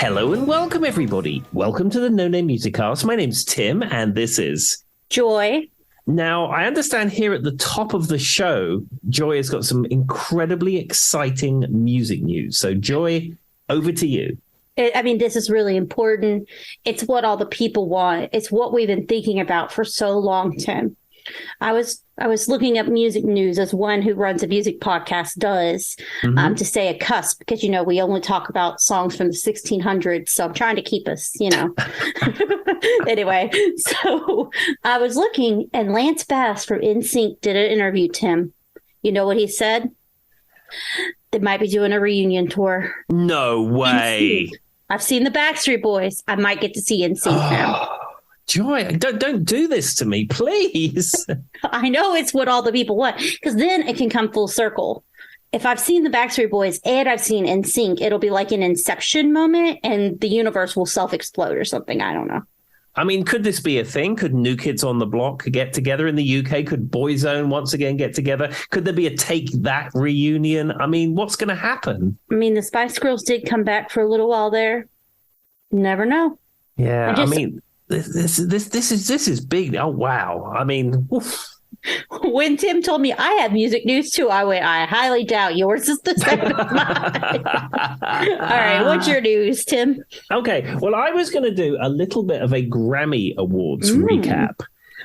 Hello and welcome, everybody. Welcome to the No Name Music Cast. My name's Tim, and this is Joy. Now, I understand here at the top of the show, Joy has got some incredibly exciting music news. So, Joy, over to you. This is really important. It's what all the people want. It's what we've been thinking about for so long, Tim. I was looking up music news as one who runs a music podcast does, to say a cusp, because, we only talk about songs from the 1600s. So I'm trying to keep us, Anyway, so I was looking, and Lance Bass from NSYNC did an interview, Tim. You know what he said? They might be doing a reunion tour. No way. NSYNC. I've seen the Backstreet Boys. I might get to see NSYNC now. Joy, don't do this to me, please. I know it's what all the people want, because then it can come full circle. If I've seen the Backstreet Boys and I've seen NSYNC, it'll be like an Inception moment and the universe will self-explode or something. I don't know. I mean, could this be a thing? Could New Kids on the Block get together in the UK? Could Boyzone once again get together? Could there be a Take That reunion? I mean, what's going to happen? I mean, the Spice Girls did come back for a little while there. Never know. Yeah, This is big. Oh, wow. I mean, oof. When Tim told me I have music news too, I highly doubt yours is the same as mine. All right, what's your news, Tim? Okay, well, I was going to do a little bit of a Grammy Awards recap.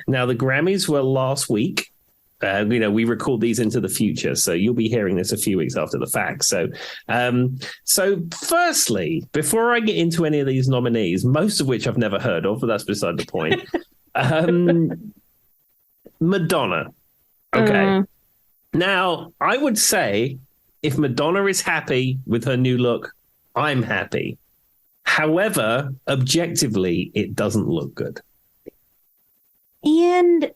Now, the Grammys were last week. We record these into the future, so you'll be hearing this a few weeks after the fact. So firstly, before I get into any of these nominees, most of which I've never heard of, but that's beside the point. Madonna. Okay. Now, I would say if Madonna is happy with her new look, I'm happy. However, objectively, it doesn't look good. And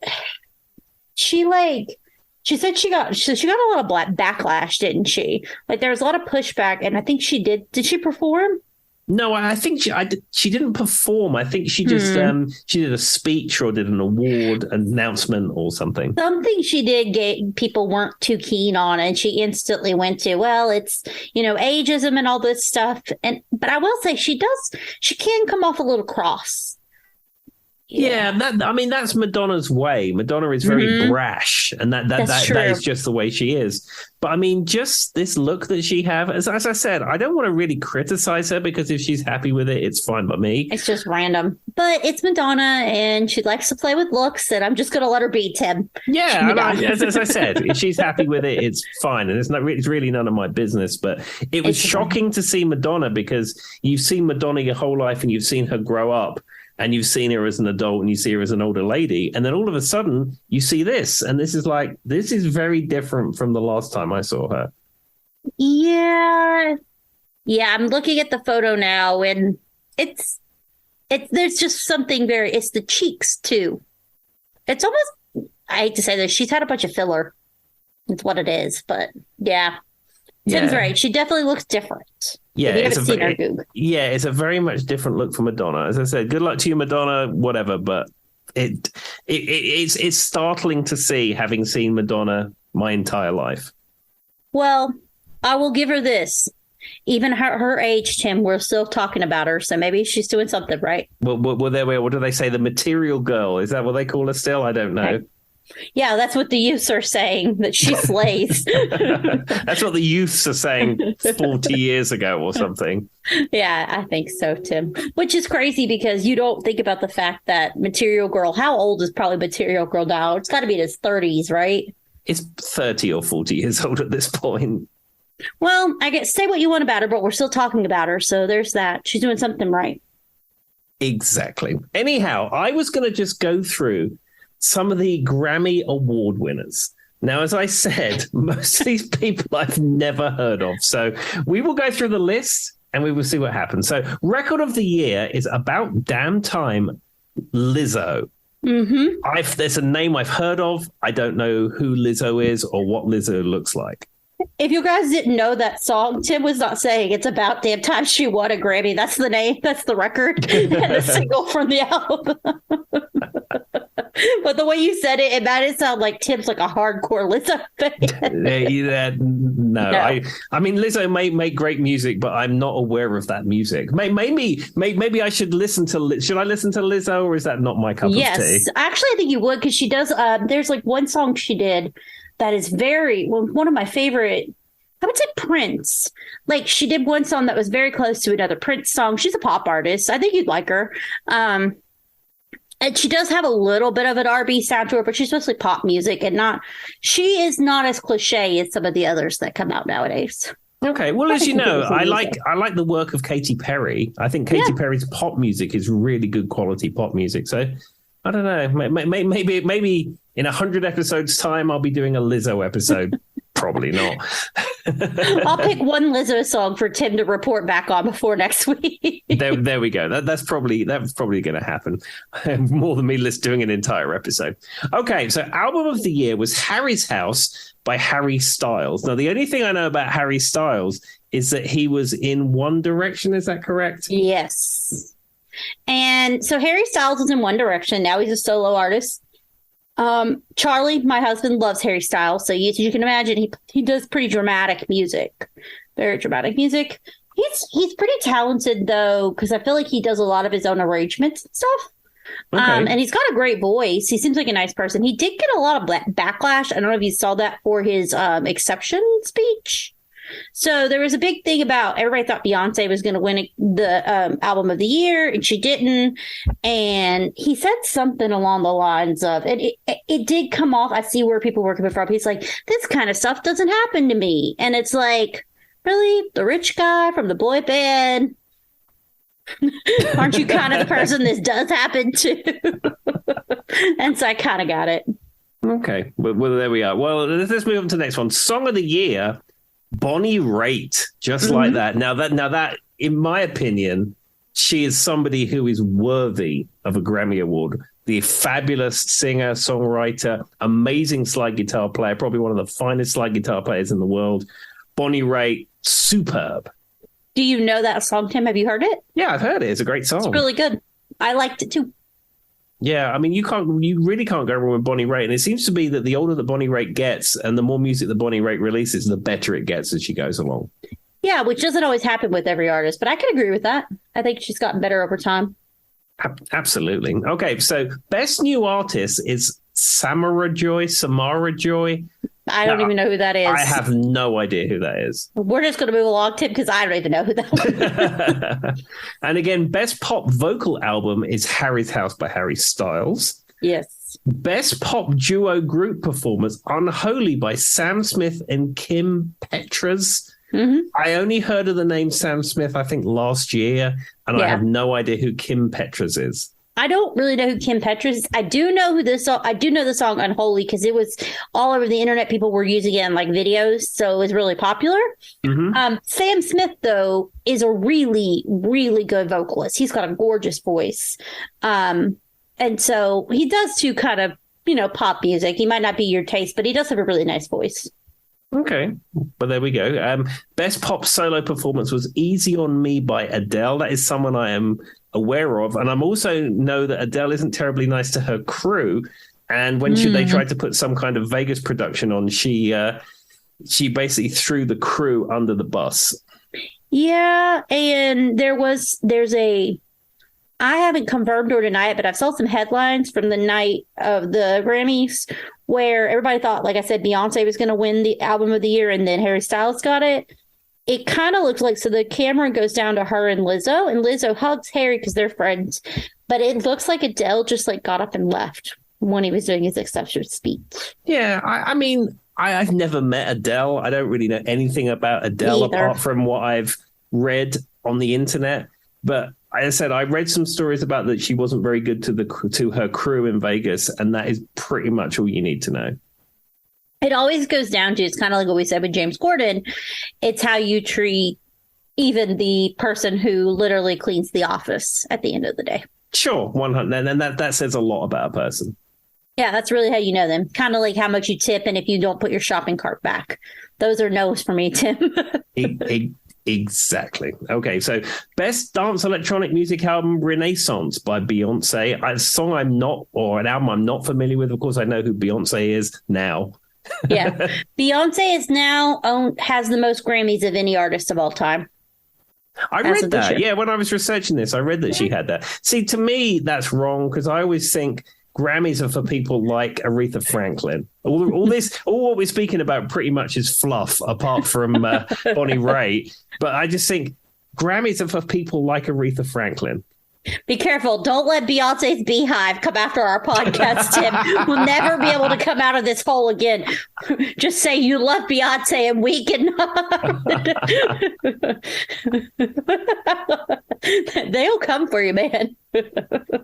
she said she got a lot of backlash, didn't she? Like there was a lot of pushback, and I think she did. Did she perform? No, I think she didn't perform. I think she just she did a speech or did an award announcement or something. Something she did people weren't too keen on, and she instantly went to, well, it's ageism and all this stuff. But I will say she can come off a little cross. Yeah, that's Madonna's way. Madonna is very brash, and that is just the way she is. But I mean, just this look that she has, as I said, I don't want to really criticize her because if she's happy with it, it's fine by me. It's just random. But it's Madonna, and she likes to play with looks, and I'm just going to let her be, Tim. Yeah, as I said, if she's happy with it, it's fine. And it's really none of my business. But it was shocking to see Madonna because you've seen Madonna your whole life and you've seen her grow up. And you've seen her as an adult and you see her as an older lady. And then all of a sudden you see this. And this is very different from the last time I saw her. Yeah. Yeah. I'm looking at the photo now and there's just something it's the cheeks too. It's almost, I hate to say this, she's had a bunch of filler. That's what it is. But yeah. Tim's right. She definitely looks different. Yeah, it's a very much different look for Madonna. As I said, good luck to you, Madonna, whatever. But it's startling to see, having seen Madonna my entire life. Well, I will give her this. Even her age, Tim, we're still talking about her. So maybe she's doing something right. Well, what do they say? The material girl. Is that what they call her still? I don't know. Okay. Yeah, that's what the youths are saying, that she slays. That's what the youths are saying 40 years ago or something. Yeah, I think so, Tim. Which is crazy because you don't think about the fact that Material Girl, how old is probably Material Girl now? It's got to be in his 30s, right? It's 30 or 40 years old at this point. Well, I guess say what you want about her, but we're still talking about her. So there's that. She's doing something right. Exactly. Anyhow, I was going to just go through some of the Grammy Award winners. Now, as I said, most of these people I've never heard of. So we will go through the list and we will see what happens. So Record of the Year is About Damn Time, Lizzo. There's a name I've heard of. I don't know who Lizzo is or what Lizzo looks like. If you guys didn't know that song, Tim was not saying it's about damn time she won a Grammy. That's the name. That's the record and the single from the album. But the way you said it, it made it sound like Tim's like a hardcore Lizzo fan. No, No. I mean, Lizzo may make great music, but I'm not aware of that music. Maybe I should listen to. Should I listen to Lizzo, or is that not my cup of tea? Yes, actually, I think you would because she does. There's like one song she did that is one of my favorite. I would say Prince. Like she did one song that was very close to another Prince song. She's a pop artist. I think you'd like her. And she does have a little bit of an R&B sound to her, but she's mostly pop music and she is not as cliche as some of the others that come out nowadays. Okay, well, as you know, I like the work of Katy Perry. I think Katy Perry's pop music is really good quality pop music. So I don't know, maybe in 100 episodes time, I'll be doing a Lizzo episode. Probably not. I'll pick one Lizzo song for Tim to report back on before next week. There we go. That's probably going to happen. More than me doing an entire episode. Okay, so album of the year was Harry's House by Harry Styles. Now, the only thing I know about Harry Styles is that he was in One Direction. Is that correct? Yes. And so Harry Styles is in One Direction. Now he's a solo artist. Charlie, my husband, loves Harry Styles. So as you can imagine, he does pretty dramatic music, very dramatic music. He's pretty talented though, because I feel like he does a lot of his own arrangements and stuff. Okay. And he's got a great voice. He seems like a nice person. He did get a lot of backlash. I don't know if you saw that for his acceptance speech. So there was a big thing about everybody thought Beyonce was going to win the album of the year, and she didn't. And he said something along the lines of, and it did come off. I see where people were coming from. He's like, this kind of stuff doesn't happen to me. And it's like, really? The rich guy from the boy band? Aren't you kind of the person this does happen to? And so I kind of got it. Okay. Well, there we are. Well, let's move on to the next one. Song of the year. Bonnie Raitt, just like that. Now that, in my opinion, she is somebody who is worthy of a Grammy Award. The fabulous singer, songwriter, amazing slide guitar player, probably one of the finest slide guitar players in the world. Bonnie Raitt, superb. Do you know that song, Tim? Have you heard it? Yeah, I've heard it. It's a great song. It's really good. I liked it too. Yeah, I mean, you really can't go wrong with Bonnie Raitt. And it seems to be that the older that Bonnie Raitt gets and the more music that Bonnie Raitt releases, the better it gets as she goes along. Yeah, which doesn't always happen with every artist, but I can agree with that. I think she's gotten better over time. Absolutely. Okay, so best new artist is Samara Joy. I don't even know who that is. I have no idea who that is. We're just going to move along, Tim, because I don't even know who that is. And again, best pop vocal album is Harry's House by Harry Styles. Yes. Best pop duo group performance, Unholy by Sam Smith and Kim Petras. Mm-hmm. I only heard of the name Sam Smith, I think, last year, and I have no idea who Kim Petras is. I don't really know who Kim Petras is. I do know I do know the song Unholy because it was all over the internet. People were using it in like videos, so it was really popular. Mm-hmm. Sam Smith, though, is a really, really good vocalist. He's got a gorgeous voice. And so he does too kind of, pop music. He might not be your taste, but he does have a really nice voice. Okay, but there we go. Best pop solo performance was Easy on Me by Adele. That is someone I am aware of. And I'm also know that Adele isn't terribly nice to her crew. And when they tried to put some kind of Vegas production on, she basically threw the crew under the bus. Yeah, and I haven't confirmed or denied it, but I've saw some headlines from the night of the Grammys where everybody thought, like I said, Beyonce was going to win the album of the year and then Harry Styles got it. It kind of looks like, so the camera goes down to her and Lizzo hugs Harry because they're friends. But it looks like Adele just like got up and left when he was doing his acceptance speech. Yeah, I mean, I've never met Adele. I don't really know anything about Adele apart from what I've read on the internet. But as I said, I read some stories about that she wasn't very good to her crew in Vegas, and that is pretty much all you need to know. It always goes down to, it's kind of like what we said with James Corden. It's how you treat even the person who literally cleans the office at the end of the day. Sure, 100. And that says a lot about a person. Yeah, that's really how you know them. Kind of like how much you tip and if you don't put your shopping cart back. Those are no's for me, Tim. Exactly. Okay, so best dance electronic music album, Renaissance by Beyonce. A song I'm not, or an album I'm not familiar with. Of course, I know who Beyonce is now. Yeah. Beyonce is now has the most Grammys of any artist of all time. I read that. Yeah, when I was researching this, I read that she had that. See, to me, that's wrong because I always think Grammys are for people like Aretha Franklin. All what we're speaking about pretty much is fluff, apart from Bonnie Raitt. But I just think Grammys are for people like Aretha Franklin. Be careful. Don't let Beyonce's beehive come after our podcast, Tim. We'll never be able to come out of this hole again. Just say you love Beyonce and we cannot. They'll come for you, man.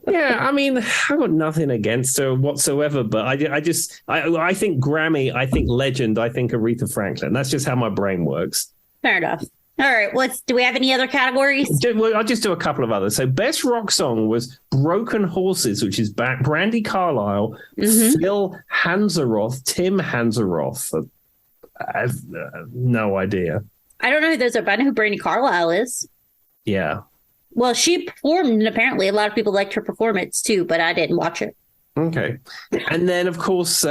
Yeah, I mean, I've got nothing against her whatsoever, but I think Grammy, I think legend, I think Aretha Franklin. That's just how my brain works. Fair enough. All right, do we have any other categories? I'll just do a couple of others. So best rock song was Broken Horses, which is Brandy Carlisle, Phil Hansaroth, Tim Hansaroth. I have no idea. I don't know who those are, but I know who Brandy Carlisle is. Yeah. Well, she performed, and apparently a lot of people liked her performance too, but I didn't watch it. Okay. And then, of course,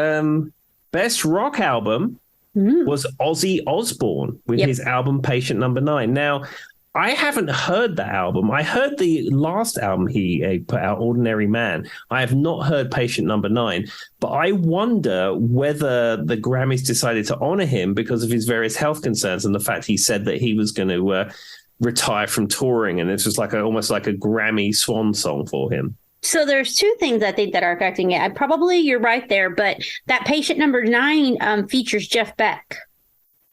best rock album was Ozzy Osbourne with his album Patient Number 9. Now, I haven't heard that album. I heard the last album he put out, Ordinary Man. I have not heard Patient Number 9, but I wonder whether the Grammys decided to honor him because of his various health concerns and the fact he said that he was going to retire from touring, and this was almost like a Grammy swan song for him. So there's two things I think that are affecting it. Probably you're right there, but that Patient Number 9 features Jeff Beck.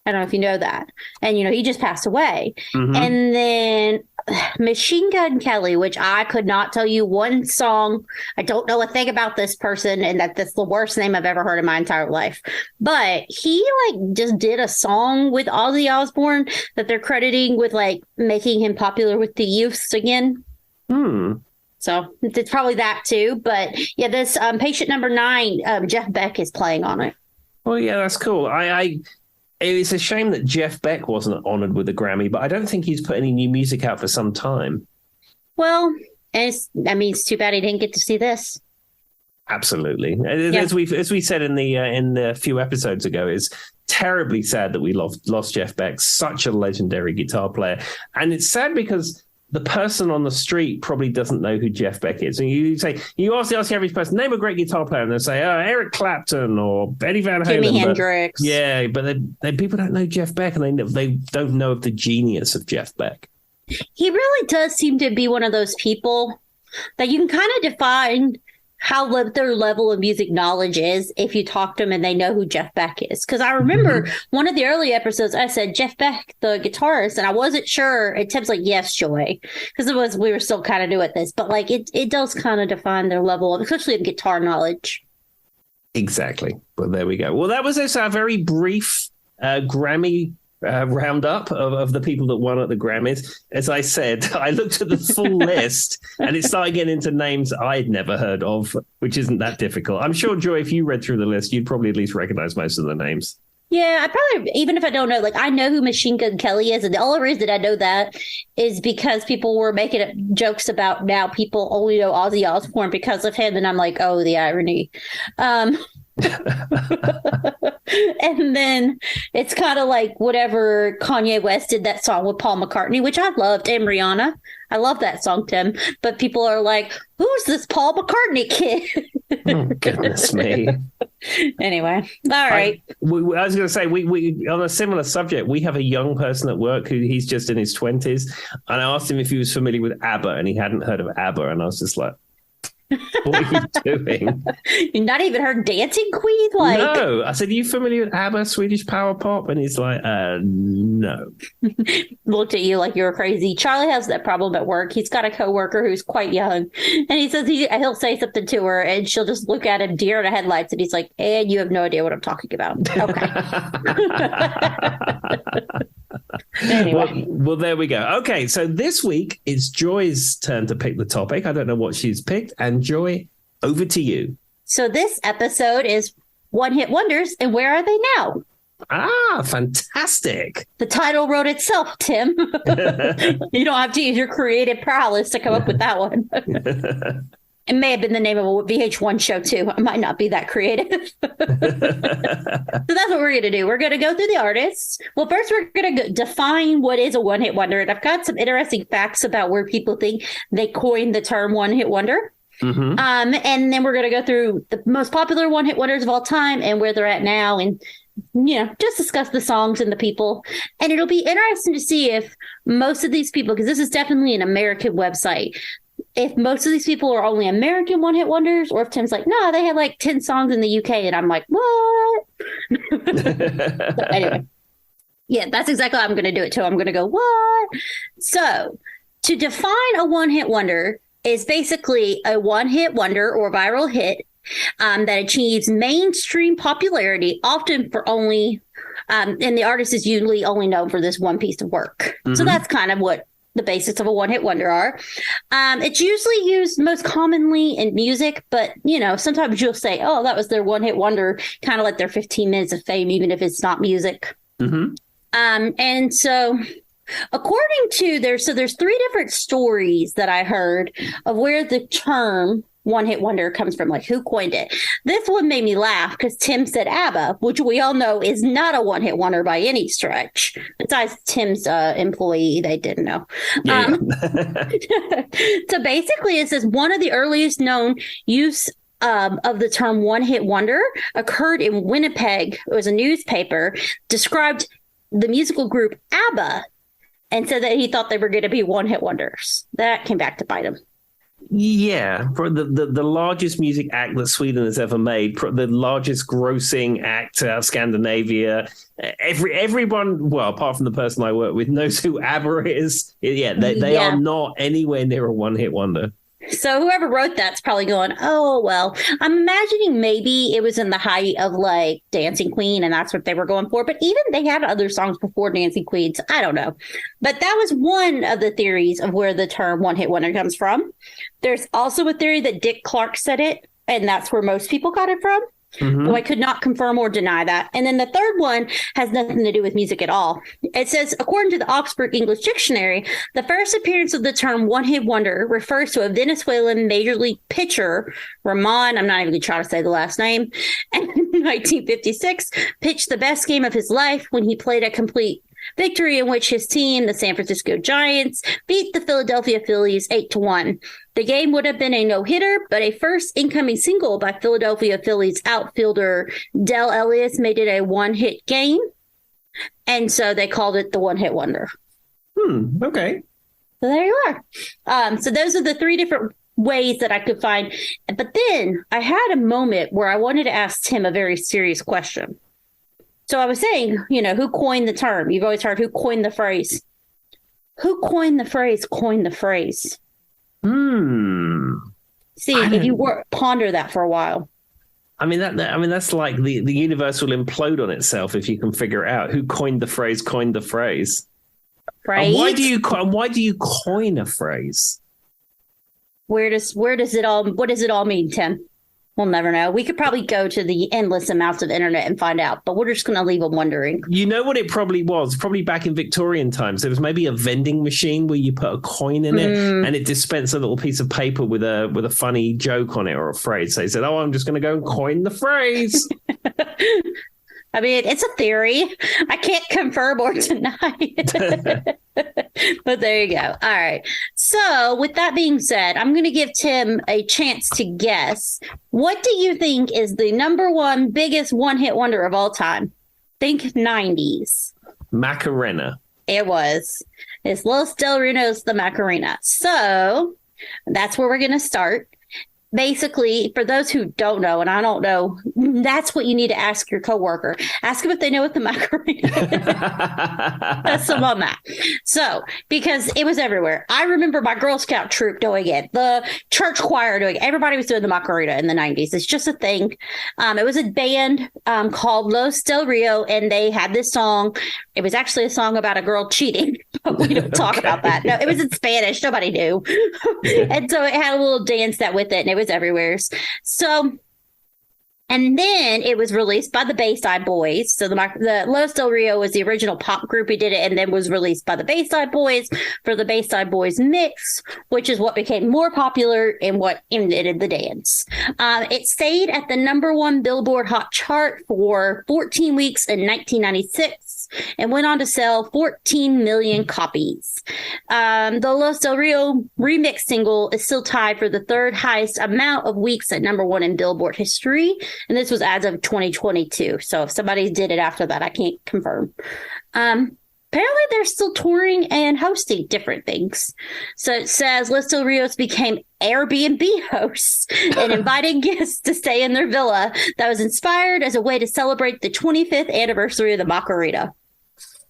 I don't know if you know that. And, he just passed away. Mm-hmm. And then Machine Gun Kelly, which I could not tell you one song. I don't know a thing about this person, and that's the worst name I've ever heard in my entire life. But he just did a song with Ozzy Osbourne that they're crediting with making him popular with the youths again. So it's probably that too. But yeah, this Patient Number 9, Jeff Beck is playing on it. Well, yeah, that's cool. It's a shame that Jeff Beck wasn't honored with a Grammy, but I don't think he's put any new music out for some time. Well, it's too bad he didn't get to see this. Absolutely. Yeah. As we said in the few episodes ago, it's terribly sad that we lost Jeff Beck, such a legendary guitar player. And it's sad because the person on the street probably doesn't know who Jeff Beck is. And you ask the average person, name a great guitar player, and they'll say, Eric Clapton or Eddie Van Halen. Jimi Hendrix. Yeah, but then people don't know Jeff Beck, and they don't know of the genius of Jeff Beck. He really does seem to be one of those people that you can kind of define how their level of music knowledge is if you talk to them and they know who Jeff Beck is. Because I remember one of the early episodes, I said, Jeff Beck, the guitarist, and I wasn't sure. And Tim's like, yes, Joy. Because we were still kind of new at this. But it does kind of define their level, especially of guitar knowledge. Exactly. Well, there we go. Well, that was just our very brief Grammy roundup of the people that won at the Grammys. As I said, I looked at the full list and it started getting into names I'd never heard of, which isn't that difficult. I'm sure, Joy, if you read through the list, you'd probably at least recognize most of the names. Yeah, I probably, even if I don't know, I know who Machine Gun Kelly is. And the only reason I know that is because people were making jokes about now people only know Ozzy Osbourne because of him. And I'm like, oh, the irony. And then it's kind of like whatever Kanye West did that song with Paul McCartney, which I loved, and Rihanna. I love that song, Tim. But people are like, who's this Paul McCartney kid? Oh, goodness me. Anyway, all right. I was going to say, we on a similar subject, we have a young person at work who he's just in his 20s. And I asked him if he was familiar with ABBA, and he hadn't heard of ABBA. And I was just like, what are you doing? You've not even heard Dancing Queen? No. I said, are you familiar with ABBA, Swedish power pop? And he's like, no. Looked at you like you were crazy. Charlie has that problem at work. He's got a coworker who's quite young. And he says he'll say something to her and she'll just look at him deer in the headlights. And he's like, and you have no idea what I'm talking about. Okay. Anyway. Well, there we go. Okay, so this week it's Joy's turn to pick the topic. I don't know what she's picked. And Joy, over to you. So this episode is One Hit Wonders, and where are they now? Ah, fantastic. The title wrote itself, Tim. You don't have to use your creative prowess to come up with that one. It may have been the name of a VH1 show, too. I might not be that creative. So that's what we're going to do. We're going to go through the artists. Well, first, we're going to define what is a one-hit wonder. And I've got some interesting facts about where people think they coined the term one-hit wonder. Mm-hmm. And then we're going to go through the most popular one-hit wonders of all time and where they're at now, and just discuss the songs and the people. And it'll be interesting to see if most of these people, because this is definitely an American website, if most of these people are only American one-hit wonders, or if Tim's like, no, they had like 10 songs in the UK, and I'm like, what? So anyway, yeah, that's exactly how I'm going to do it too. I'm going to go, what? So to define a one-hit wonder is basically a one-hit wonder or viral hit that achieves mainstream popularity, often for only, and the artist is usually only known for this one piece of work. Mm-hmm. So that's kind of what the basics of a one-hit wonder are. It's usually used most commonly in music, but, sometimes you'll say, oh, that was their one-hit wonder, kind of like their 15 minutes of fame, even if it's not music. Mm-hmm. And so according to there's 3 different stories that I heard of where the term one-hit wonder comes from, like who coined it. This one made me laugh because Tim said ABBA, which we all know is not a one-hit wonder by any stretch. Besides Tim's employee, they didn't know. Yeah. So basically, it says one of the earliest known use of the term one-hit wonder occurred in Winnipeg. It was a newspaper described the musical group ABBA and said that he thought they were going to be one-hit wonders. That came back to bite him. Yeah, for the largest music act that Sweden has ever made, the largest grossing act out of Scandinavia. Everyone, well, apart from the person I work with, knows who ABBA is. Yeah, they are not anywhere near a one-hit wonder. So whoever wrote that's probably going, oh, well, I'm imagining maybe it was in the height of like Dancing Queen and that's what they were going for. But even they had other songs before Dancing Queen. So I don't know. But that was one of the theories of where the term one hit wonder comes from. There's also a theory that Dick Clark said it, and that's where most people got it from. Mm-hmm. So I could not confirm or deny that. And then the third one has nothing to do with music at all. It says, according to the Oxford English Dictionary, the first appearance of the term one-hit wonder refers to a Venezuelan major league pitcher, Ramon, I'm not even going to try to say the last name, and in 1956 pitched the best game of his life when he played a complete victory in which his team, the San Francisco Giants, beat the Philadelphia Phillies 8-1. The game would have been a no-hitter, but a first incoming single by Philadelphia Phillies outfielder Del Ellis made it a one-hit game, and so they called it the one-hit wonder. Okay. So there you are. So those are the 3 different ways that I could find. But then I had a moment where I wanted to ask Tim a very serious question. So I was saying, who coined the term? You've always heard who coined the phrase. Who coined the phrase, coined the phrase? See, if you ponder that for a while. I mean, that's like the universe will implode on itself if you can figure it out. Who coined the phrase, coined the phrase. Right. And why do you coin a phrase? Where does it all, what does it all mean, Tim? We'll never know. We could probably go to the endless amounts of internet and find out, but we're just going to leave them wondering. You know what it probably was? Probably back in Victorian times. There was maybe a vending machine where you put a coin in it and it dispensed a little piece of paper with a funny joke on it or a phrase. So they said, oh, I'm just going to go and coin the phrase. I mean, it's a theory. I can't confirm or deny it. But there you go. All right. So with that being said, I'm going to give Tim a chance to guess. What do you think is the number one biggest one-hit wonder of all time? Think 90s. Macarena. It was. It's Los Del Reno's The Macarena. So that's where we're going to start. Basically, for those who don't know, and I don't know, that's what you need to ask your coworker. Ask them if they know what the Macarena is. That's some on that. So, because it was everywhere. I remember my Girl Scout troop doing it, the church choir doing it. Everybody was doing the Macarena in the 90s. It's just a thing. It was a band called Los Del Rio, and they had this song. It was actually a song about a girl cheating, but we don't talk about that. No, it was in Spanish. Nobody knew. And so it had a little dance that with it, and it was everywhere. So And then it was released by the Bayside Boys. So the Los Del Rio was the original pop group who did it, and then was released by the Bayside Boys for the Bayside Boys mix, which is what became more popular and what invented the dance. It stayed at the #1 Billboard Hot Chart for 14 weeks in 1996 and went on to sell 14 million copies. The Los Del Rio remix single is still tied for the third highest amount of weeks at #1 in Billboard history. And this was as of 2022. So if somebody did it after that, I can't confirm. Apparently, they're still touring and hosting different things. So it says Los Del Rios became Airbnb hosts and invited guests to stay in their villa that was inspired as a way to celebrate the 25th anniversary of the Macarena.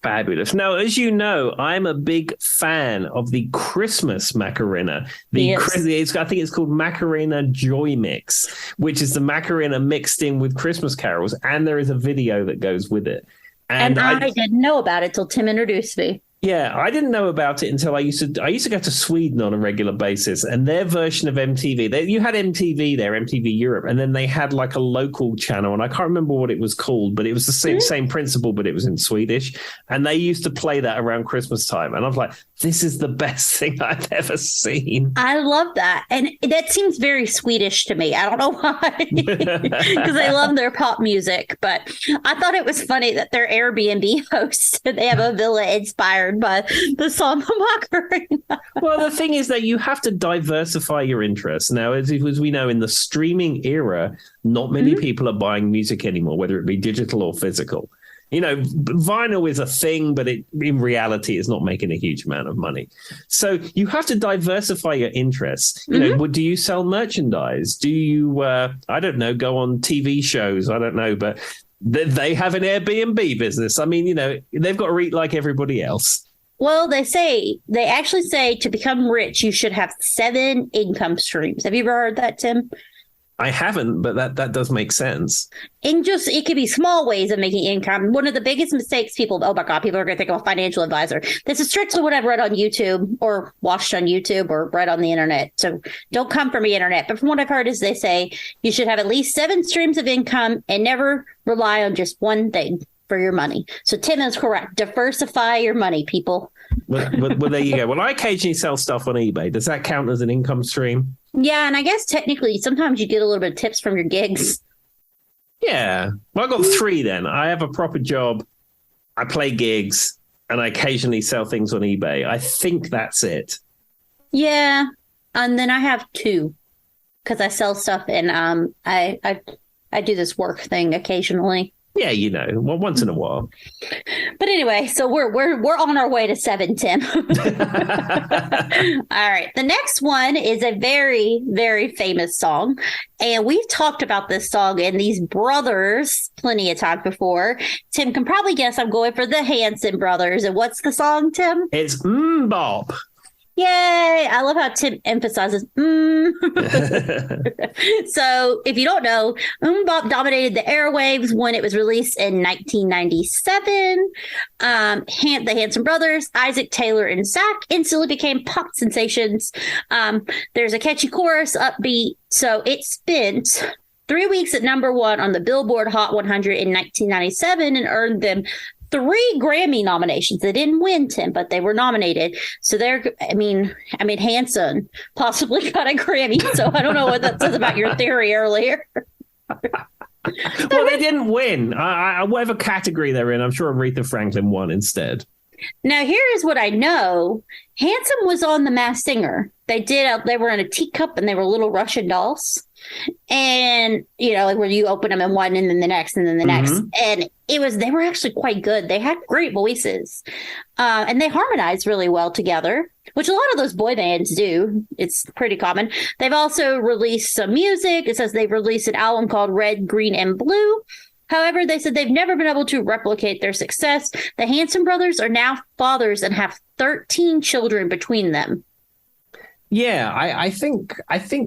Fabulous. Now, as you know, I'm a big fan of the Christmas Macarena. I think it's called Macarena Joy Mix, which is the Macarena mixed in with Christmas carols, and there is a video that goes with it. And I didn't know about it till Tim introduced me. Yeah, I didn't know about it until I used to go to Sweden on a regular basis, and their version of MTV, you had MTV there, MTV Europe, and then they had like a local channel, and I can't remember what it was called, but it was the same principle, but it was in Swedish, and they used to play that around Christmas time, and I was like, this is the best thing I've ever seen. I love that, and that seems very Swedish to me. I don't know why, because I love their pop music, but I thought it was funny that they're Airbnb hosts, and they have a villa inspired by the song Macarena. Well, the thing is that you have to diversify your interests. Now, as we know, in the streaming era, not many people are buying music anymore, whether it be digital or physical. You know, vinyl is a thing, but it in reality is not making a huge amount of money. So you have to diversify your interests. You know, do you sell merchandise? Do you, I don't know, go on TV shows? I don't know, but they have an Airbnb business. I mean, you know, they've got to eat like everybody else. Well, they actually say to become rich, you should have 7 income streams. Have you ever heard that, Tim? I haven't, but that does make sense. And it could be small ways of making income. One of the biggest mistakes people are going to think of a financial advisor. This is strictly what I've read on YouTube or watched on YouTube or read on the internet. So don't come from the internet. But from what I've heard is they say you should have at least 7 streams of income and never rely on just one thing for your money. So Tim is correct. Diversify your money, people. Well, there you go. Well, I occasionally sell stuff on eBay. Does that count as an income stream? Yeah, and I guess technically sometimes you get a little bit of tips from your gigs. Yeah. Well, I got 3 then. I have a proper job, I play gigs, and I occasionally sell things on eBay. I think that's it. Yeah. And then I have 2 because I sell stuff and I do this work thing occasionally. Yeah, you know, well, once in a while. But anyway, so we're on our way to 7, Tim. All right. The next one is a very, very famous song. And we've talked about this song and these brothers plenty of times before. Tim can probably guess I'm going for the Hanson brothers. And what's the song, Tim? It's Bop. Yay! I love how Tim emphasizes So, if you don't know, Bop dominated the airwaves when it was released in 1997. The Hanson brothers, Isaac, Taylor, and Zach instantly became pop sensations. There's a catchy chorus, upbeat. So, it spent 3 weeks at #1 on the Billboard Hot 100 in 1997 and earned them 3 Grammy nominations. They didn't win, Tim, but they were nominated. So Hanson possibly got a Grammy. So I don't know what that says about your theory earlier. Well, they didn't win. Whatever category they're in, I'm sure Aretha Franklin won instead. Now, here is what I know. Hanson was on The Masked Singer. They were in a teacup and they were little Russian dolls. And, you know, like where you open them in one and then the next and then the next. And they were actually quite good. They had great voices. And they harmonized really well together, which a lot of those boy bands do. It's pretty common. They've also released some music. It says they've released an album called Red, Green, and Blue. However, they said they've never been able to replicate their success. The Hanson brothers are now fathers and have 13 children between them. Yeah, I think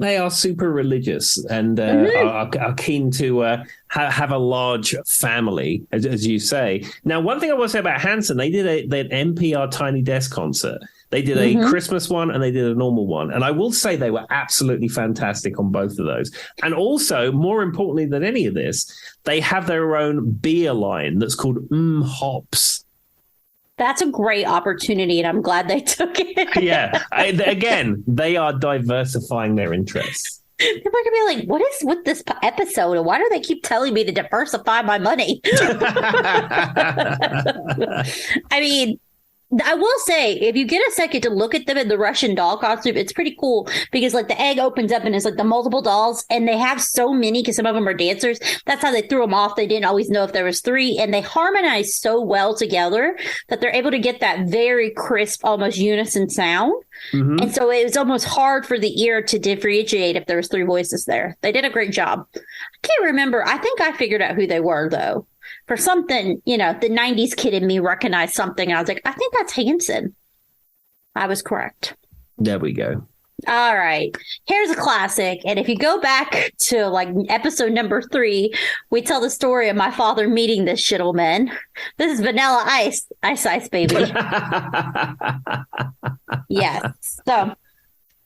they are super religious and are keen to have a large family, as you say. Now, one thing I want to say about Hanson, they did an NPR Tiny Desk concert. They did a Christmas one and they did a normal one. And I will say they were absolutely fantastic on both of those. And also, more importantly than any of this, they have their own beer line that's called Hops. That's a great opportunity, and I'm glad they took it. Yeah. Again, they are diversifying their interests. People are going to be like, what is with this episode? And why do they keep telling me to diversify my money? I mean, I will say, if you get a second to look at them in the Russian doll costume, it's pretty cool because like the egg opens up and it's like the multiple dolls and they have so many because some of them are dancers. That's how they threw them off. They didn't always know if there was 3 and they harmonize so well together that they're able to get that very crisp, almost unison sound. And so it was almost hard for the ear to differentiate if there was 3 voices there. They did a great job. I can't remember. I think I figured out who they were though. For something, the 90s kid in me recognized something. I was like, I think that's Hanson. I was correct. There we go. All right. Here's a classic. And if you go back to like episode number 3, we tell the story of my father meeting this gentleman. This is Vanilla Ice, Ice Baby. Yes. So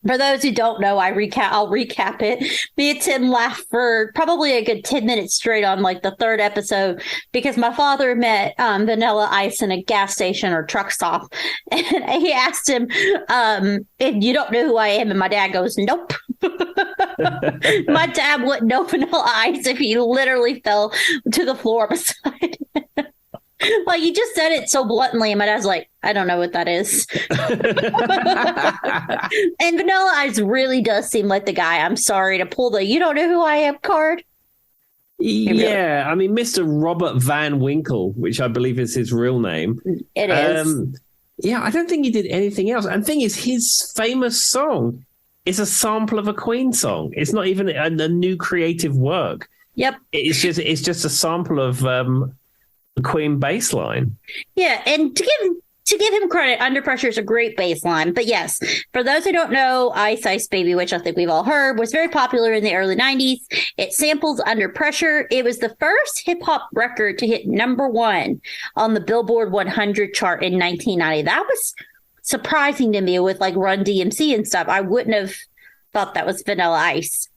for those who don't know, I'll recap it. Me and Tim laughed for probably a good 10 minutes straight on like the 3rd episode because my father met Vanilla Ice in a gas station or truck stop. And he asked him, if you don't know who I am. And my dad goes, nope. My dad wouldn't know Vanilla Ice if he literally fell to the floor beside him. Like, you just said it so bluntly, and my dad's like, I don't know what that is. And Vanilla Ice really does seem like the guy, I'm sorry to pull the you don't know who I am card. Yeah, I mean, Mr. Robert Van Winkle, which I believe is his real name. It is. Yeah, I don't think he did anything else. And the thing is, his famous song is a sample of a Queen song. It's not even a new creative work. Yep. It's just a sample of the Queen bass line. Yeah, and to give him credit, Under Pressure is a great bass line. But yes, for those who don't know, Ice Baby, which I think we've all heard, was very popular in the early 90s. It samples Under Pressure. It was the first hip-hop record to hit #1 on the Billboard 100 chart in 1990. That was surprising to me with like Run DMC and stuff. I wouldn't have thought that was Vanilla Ice.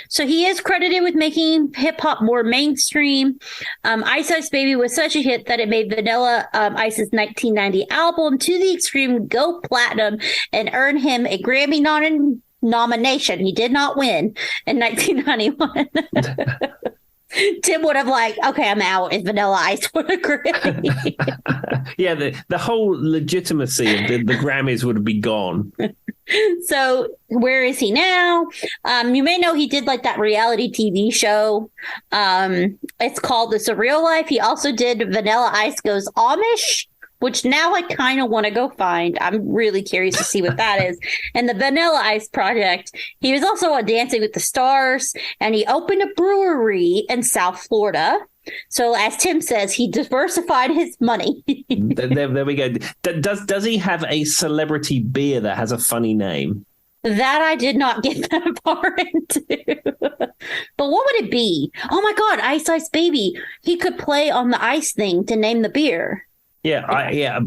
So he is credited with making hip hop more mainstream. Ice Baby was such a hit that it made Vanilla Ice's 1990 album To the Extreme go platinum and earned him a Grammy nomination. He did not win in 1991. Tim would have like, okay, I'm out if Vanilla Ice would agree. Yeah, the whole legitimacy of the Grammys would be gone. So where is he now? You may know he did like that reality TV show. It's called The Surreal Life. He also did Vanilla Ice Goes Amish, which now I kind of want to go find. I'm really curious to see what that is. And the Vanilla Ice Project, he was also on Dancing with the Stars, and he opened a brewery in South Florida. So as Tim says, he diversified his money. There we go. Does he have a celebrity beer that has a funny name? That I did not get that far into. But what would it be? Oh my God, Ice Baby. He could play on the ice thing to name the beer. Yeah,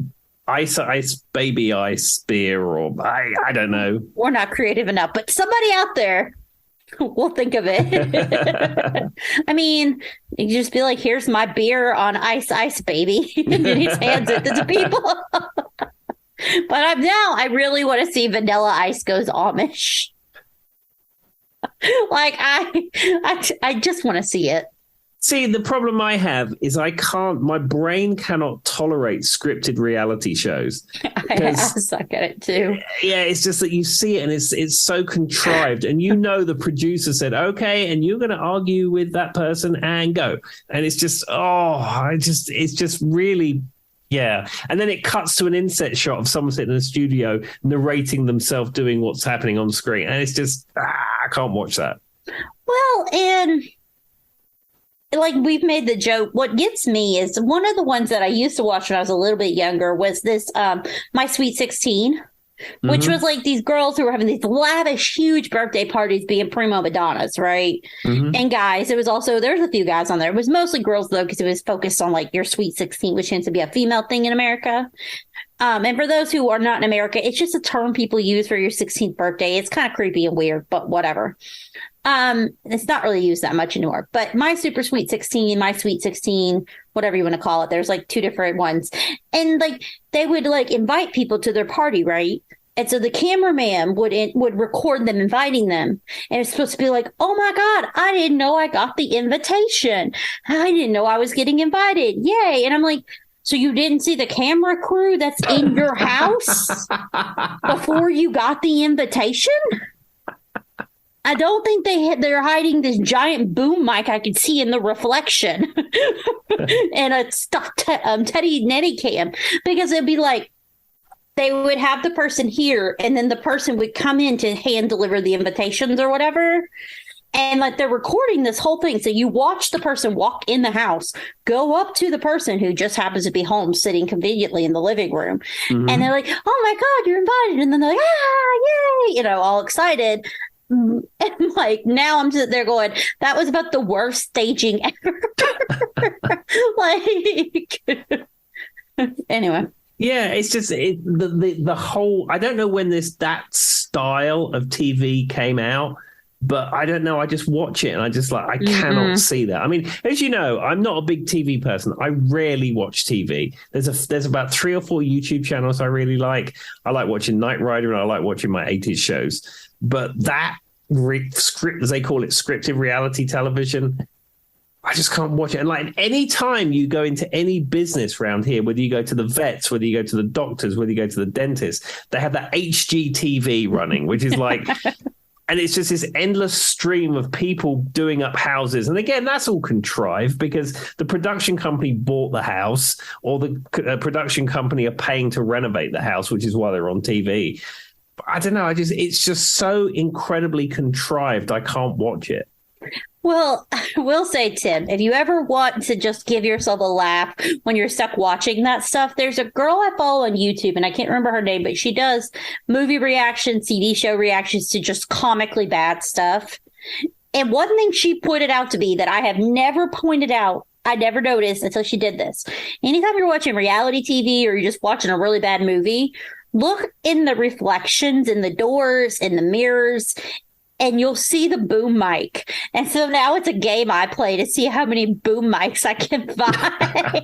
Ice Baby Ice beer, or I don't know. We're not creative enough, but somebody out there will think of it. I mean, you just be like, here's my beer on Ice Baby. And then he hands it to the people. But I really want to see Vanilla Ice Goes Amish. Like, I just want to see it. See, the problem I have is my brain cannot tolerate scripted reality shows. I suck at it too. Yeah, it's just that you see it and it's so contrived. And the producer said, okay, and you're going to argue with that person and go. And it's just, it's just really, yeah. And then it cuts to an inset shot of someone sitting in the studio narrating themselves doing what's happening on screen. And it's just, I can't watch that. Well, and like we've made the joke, what gets me is one of the ones that I used to watch when I was a little bit younger was this My Sweet 16, which was like these girls who were having these lavish, huge birthday parties being prima donnas, right? And guys, there's a few guys on there. It was mostly girls, though, because it was focused on like your Sweet 16, which tends to be a female thing in America. And for those who are not in America, it's just a term people use for your 16th birthday. It's kind of creepy and weird, but whatever. It's not really used that much anymore. But my super sweet 16, my sweet 16, whatever you want to call it, there's like two different ones. And like they would like invite people to their party, right? And so the cameraman would record them inviting them. And it's supposed to be like, oh my God, I didn't know I got the invitation. I didn't know I was getting invited. Yay. And I'm like, so you didn't see the camera crew that's in your house before you got the invitation? I don't think they're hiding this giant boom mic I could see in the reflection and a stuffed Teddy Netty cam, because it'd be like they would have the person here and then the person would come in to hand deliver the invitations or whatever. And like they're recording this whole thing. So you watch the person walk in the house, go up to the person who just happens to be home sitting conveniently in the living room. Mm-hmm. And they're like, oh my God, you're invited. And then they're like, yay, all excited. And like now I'm sitting there going, that was about the worst staging ever. Like, anyway. Yeah, it's just the whole. I don't know when that style of TV came out, but I don't know. I just watch it and I just like I cannot see that. I mean, as you know, I'm not a big TV person. I rarely watch TV. There's about 3 or 4 YouTube channels I really like. I like watching Knight Rider and I like watching my 80s shows. But that script, as they call it, scripted reality television, I just can't watch it. And like any time you go into any business around here, whether you go to the vets, whether you go to the doctors, whether you go to the dentist, they have that HGTV running, which is like, and it's just this endless stream of people doing up houses. And again, that's all contrived because the production company bought the house or the production company are paying to renovate the house, which is why they're on TV. But I don't know. It's just so incredibly contrived. I can't watch it. Well, I will say, Tim, if you ever want to just give yourself a laugh when you're stuck watching that stuff, there's a girl I follow on YouTube, and I can't remember her name, but she does movie reactions, CD show reactions to just comically bad stuff. And one thing she pointed out to me that I have never pointed out, I never noticed until she did this. Anytime you're watching reality TV or you're just watching a really bad movie, look in the reflections in the doors, in the mirrors, and you'll see the boom mic. And so now it's a game I play to see how many boom mics I can buy.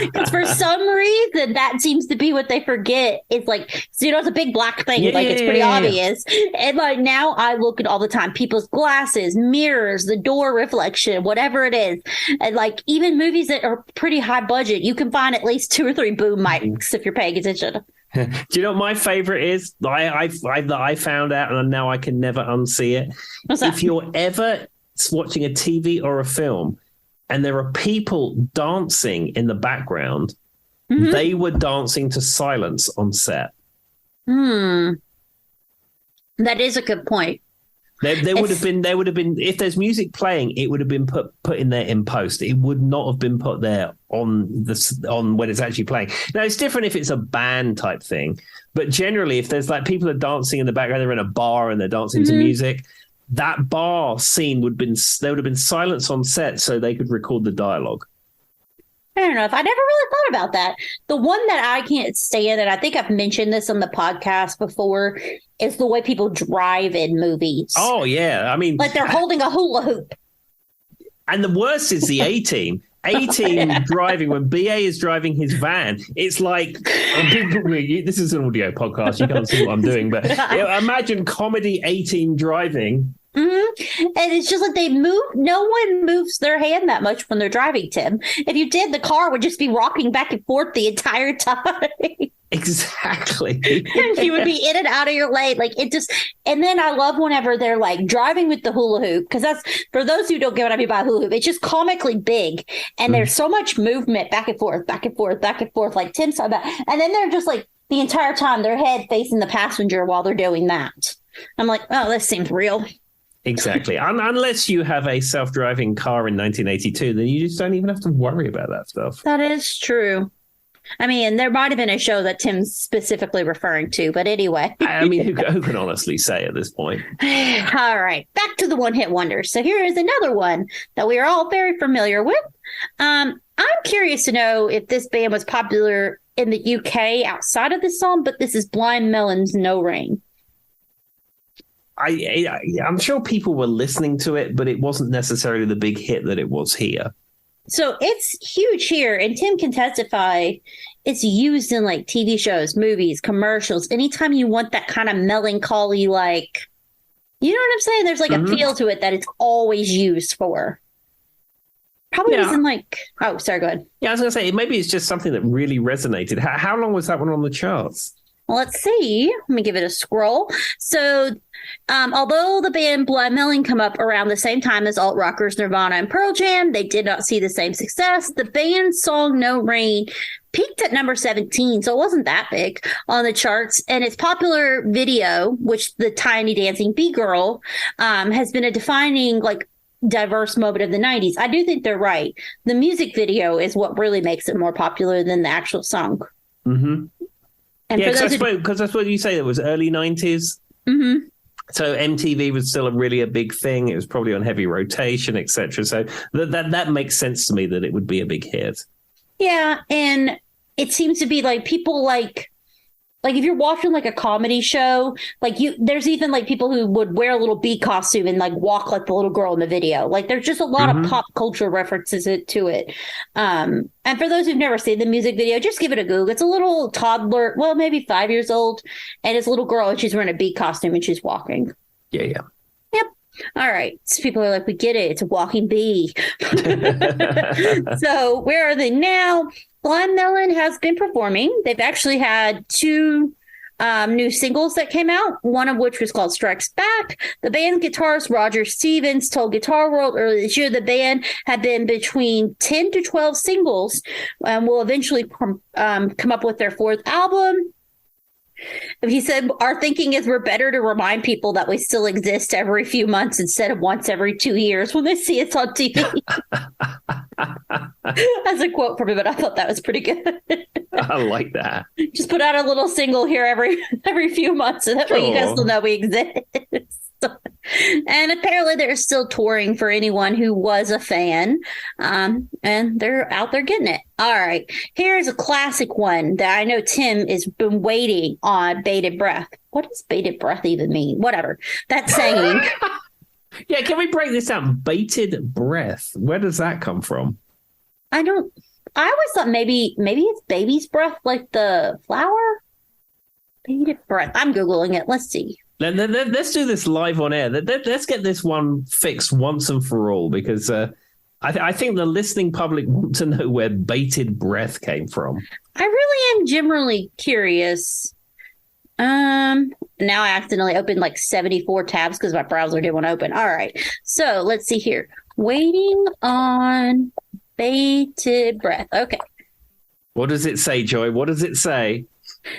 Because for some reason, that seems to be what they forget. It's like, so, it's a big black thing. It's pretty obvious. And like now I look at all the time, people's glasses, mirrors, the door reflection, whatever it is. And like even movies that are pretty high budget, you can find at least 2 or 3 boom mics if you're paying attention. Do you know what my favorite is? I found out, and now I can never unsee it. What's that? If you're ever watching a TV or a film and there are people dancing in the background, they were dancing to silence on set. That is a good point. There would have been if there's music playing, it would have been put in there in post. It would not have been put there on when it's actually playing. Now it's different if it's a band type thing, but generally if there's like people are dancing in the background, they're in a bar and they're dancing to music, that bar scene there would have been silence on set so they could record the dialogue. Fair enough. I never really thought about that. The one that I can't stand, and I think I've mentioned this on the podcast before, is the way people drive in movies. Oh, yeah. I mean, like they're holding a hula hoop. And the worst is the A-Team. A-Team driving, when BA is driving his van, it's like, this is an audio podcast, you can't see what I'm doing, but imagine comedy A-Team driving. Mm-hmm. And it's just like they move. No one moves their hand that much when they're driving, Tim. If you did, the car would just be rocking back and forth the entire time. Exactly. And you would be in and out of your lane. Like it just, and then I love whenever they're like driving with the hula hoop, because that's, for those who don't get what I mean by hula hoop, it's just comically big. And there's so much movement back and forth, back and forth, back and forth, like Tim said that. And then they're just like the entire time, their head facing the passenger while they're doing that. I'm like, oh, this seems real. Exactly. Unless you have a self-driving car in 1982, then you just don't even have to worry about that stuff. That is true. I mean, there might have been a show that Tim's specifically referring to, but anyway. I mean, who can honestly say at this point? All right, back to the one-hit wonders. So here is another one that we are all very familiar with. I'm curious to know if this band was popular in the UK outside of this song, but this is Blind Melon's No Rain. I'm sure people were listening to it, but it wasn't necessarily the big hit that it was here. So it's huge here, and Tim can testify. It's used in like TV shows, movies, commercials. Anytime you want that kind of melancholy, like, you know what I'm saying? There's like a feel to it that it's always used for. Probably isn't like, oh, sorry, go ahead. Yeah, I was going to say, maybe it's just something that really resonated. How long was that one on the charts? Well, let's see. Let me give it a scroll. So, although the band Blind Melon come up around the same time as alt rockers Nirvana and Pearl Jam, they did not see the same success. The band's song No Rain peaked at number 17, so it wasn't that big on the charts. And its popular video, which the Tiny Dancing B-Girl, has been a defining, like, diverse moment of the 90s. I do think they're right. The music video is what really makes it more popular than the actual song. Mm-hmm. And yeah, because that's what you say. It was early 90s. Mm-hmm. So MTV was still really a big thing. It was probably on heavy rotation, etc. So that makes sense to me that it would be a big hit. Yeah, and it seems to be like people like if you're watching like a comedy show, like there's even like people who would wear a little bee costume and like walk like the little girl in the video. Like there's just a lot of pop culture references to it. And for those who've never seen the music video, just give it a Google. It's a little toddler, well, maybe 5 years old, and it's a little girl and she's wearing a bee costume and she's walking. Yeah. Yep. All right. So people are like, we get it. It's a walking bee. So where are they now? Blind Melon has been performing. They've actually had 2 new singles that came out, one of which was called Strikes Back. The band guitarist Roger Stevens told Guitar World earlier this year the band had been between 10 to 12 singles and will eventually come up with their 4th album. He said, our thinking is we're better to remind people that we still exist every few months instead of once every 2 years when they see us on TV. That's a quote from him, but I thought that was pretty good. I like that. Just put out a little single here every few months so that way you guys will know we exist. And apparently they're still touring for anyone who was a fan. And they're out there getting it. All right. Here's a classic one that I know Tim has been waiting on, Bated Breath. What does bated breath even mean? Whatever. That's saying. Yeah, can we break this down? Bated breath. Where does that come from? I always thought maybe it's baby's breath, like the flower. Bated breath. I'm Googling it. Let's see. Let's do this live on air. Let's get this one fixed once and for all, because I think the listening public want to know where bated breath came from. I really am generally curious. Now I accidentally opened like 74 tabs because my browser didn't want to open. All right. So let's see here. Waiting on bated breath. Okay. What does it say, Joy? What does it say?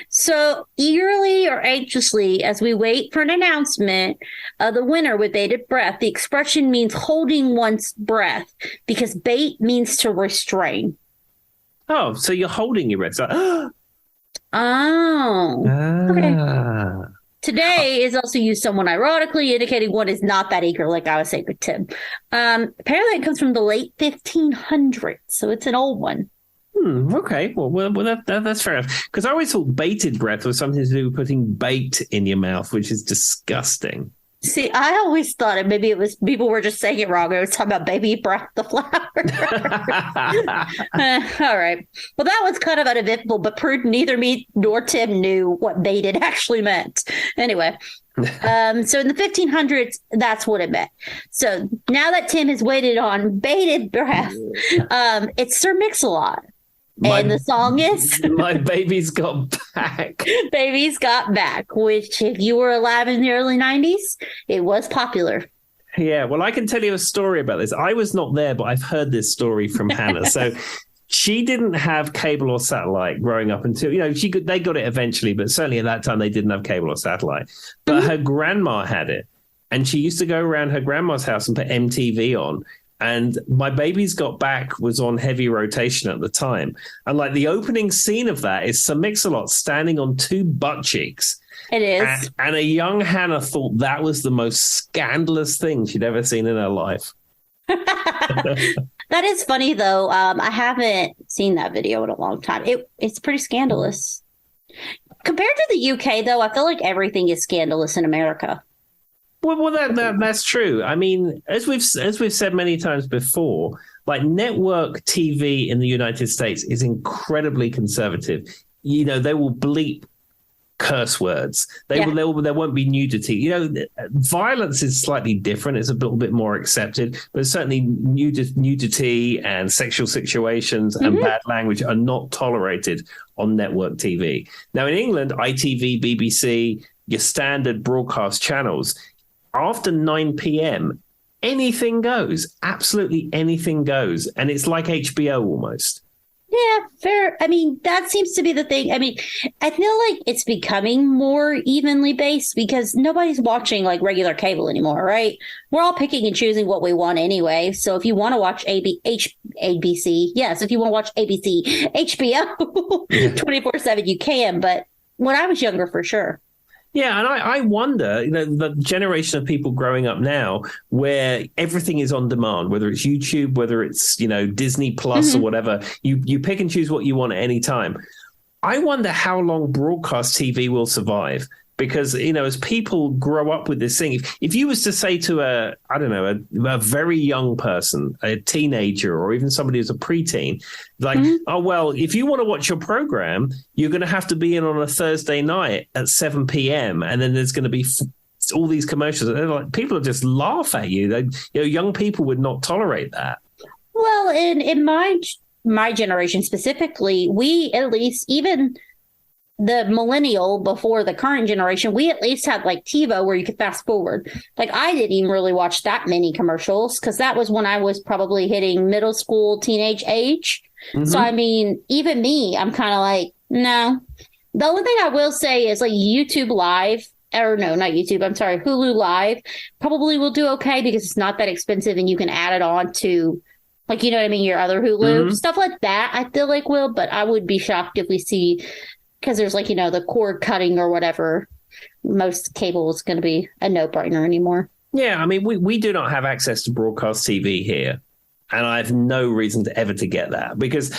So eagerly or anxiously, as we wait for an announcement of the winner with bated breath, the expression means holding one's breath because bait means to restrain. Oh, so you're holding your breath. Okay. Today is also used somewhat ironically, indicating one is not that eager, like I was saying with Tim. Apparently, it comes from the late 1500s, so it's an old one. Okay, well that's fair enough. Because I always thought bated breath was something to do with putting bait in your mouth, which is disgusting. See, I always thought maybe it was people were just saying it wrong. I was talking about baby breath, the flower. All right. Well, that was kind of uneventful, but proved neither me nor Tim knew what baited actually meant. Anyway. So in the 1500s, that's what it meant. So now that Tim has waited on bated breath, it's Sir Mix-a-Lot. And the song is My Baby's Got Back. Baby's Got Back, which if you were alive in the early 90s, it was popular. Yeah, well, I can tell you a story about this. I was not there, but I've heard this story from Hannah. So she didn't have cable or satellite growing up until, they got it eventually, but certainly at that time they didn't have cable or satellite. But her grandma had it. And she used to go around her grandma's house and put MTV on. And My Baby's Got Back was on heavy rotation at the time. And like the opening scene of that is Sir Mix-a-Lot standing on 2 butt cheeks. It is. And a young Hannah thought that was the most scandalous thing she'd ever seen in her life. That's That is funny, though. I haven't seen that video in a long time. It's pretty scandalous. Compared to the UK, though, I feel like everything is scandalous in America. Well, that's true. I mean, as we've said many times before, like network TV in the United States is incredibly conservative. You know, they will bleep curse words. There won't be nudity. You know, violence is slightly different. It's a little bit more accepted, but certainly nudity and sexual situations and bad language are not tolerated on network TV. Now, in England, ITV, BBC, your standard broadcast channels, after 9 p.m., anything goes. Absolutely anything goes. And it's like HBO almost. Yeah, fair. I mean, that seems to be the thing. I mean, I feel like it's becoming more evenly based because nobody's watching like regular cable anymore, right? We're all picking and choosing what we want anyway. So if you want to watch ABC, yes, if you want to watch ABC, HBO 24/7, you can. But when I was younger, for sure. Yeah, and I wonder, you know, the generation of people growing up now where everything is on demand, whether it's YouTube, whether it's, you know, Disney Plus or whatever, you pick and choose what you want at any time. I wonder how long broadcast TV will survive. Because, you know, as people grow up with this thing, if you was to say to a very young person, a teenager, or even somebody who's a preteen, like, oh, well, if you want to watch your program, you're going to have to be in on a Thursday night at 7 p.m. And then there's going to be all these commercials. And like, people will just laugh at you. You know, young people would not tolerate that. Well, in my generation specifically, we at least even the millennial before the current generation, we at least had like TiVo where you could fast forward. Like I didn't even really watch that many commercials because that was when I was probably hitting middle school, teenage age. So, I mean, even me, I'm kind of like, no. The only thing I will say is like YouTube Live, or no, not YouTube, I'm sorry, Hulu Live probably will do okay because it's not that expensive and you can add it on to, like, you know what I mean, your other Hulu. Stuff like that I feel like will, but I would be shocked if we see, because there's like, you know, the cord cutting or whatever, most cable is going to be a no-brainer anymore. Yeah, I mean, we do not have access to broadcast TV here. And I have no reason to ever to get that because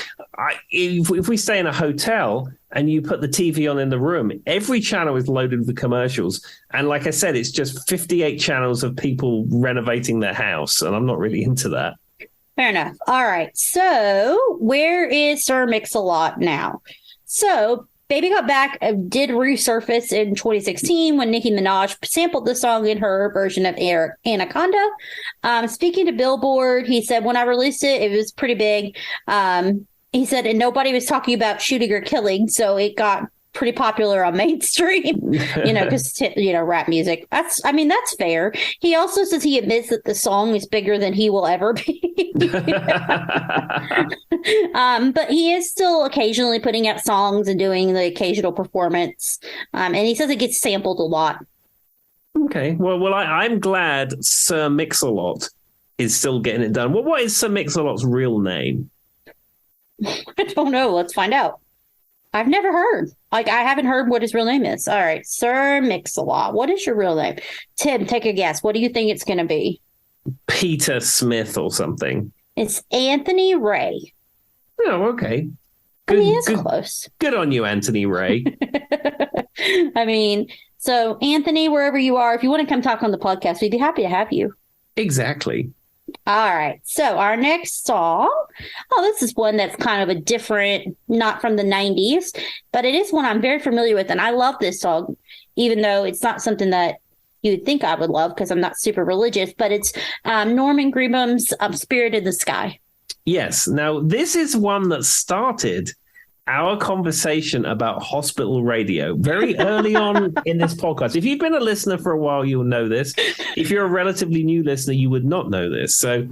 if we stay in a hotel and you put the TV on in the room, every channel is loaded with commercials. And like I said, it's just 58 channels of people renovating their house. And I'm not really into that. Fair enough. All right. So where is Sir Mix-a-Lot now? So Baby Got Back did resurface in 2016 when Nicki Minaj sampled the song in her version of Anaconda. Speaking to Billboard, he said, when I released it, it was pretty big. He said, and nobody was talking about shooting or killing, so it got pretty popular on mainstream, you know, because, you know, rap music. That's fair. He also says he admits that the song is bigger than he will ever be. But he is still occasionally putting out songs and doing the occasional performance. And he says it gets sampled a lot. Okay. Well, I'm glad Sir Mix-a-Lot is still getting it done. Well, what is Sir Mix-a-Lot's real name? I don't know. Let's find out. I've never heard. Like, I haven't heard what his real name is. All right. Sir Mix-a-Lot. What is your real name? Tim, take a guess. What do you think it's going to be? Peter Smith or something. It's Anthony Ray. Oh, okay. Good, I mean, it's close. Good on you, Anthony Ray. I mean, so Anthony, wherever you are, if you want to come talk on the podcast, we'd be happy to have you. Exactly. All right. So our next song, this is one that's kind of a different, not from the 90s, but it is one I'm very familiar with. And I love this song, even though it's not something that you would think I would love because I'm not super religious, but it's Norman Greenbaum's Spirit in the Sky. Yes. Now, this is one that started our conversation about hospital radio very early on in this podcast. If you've been a listener for a while, you'll know this. If you're a relatively new listener, you would not know this. So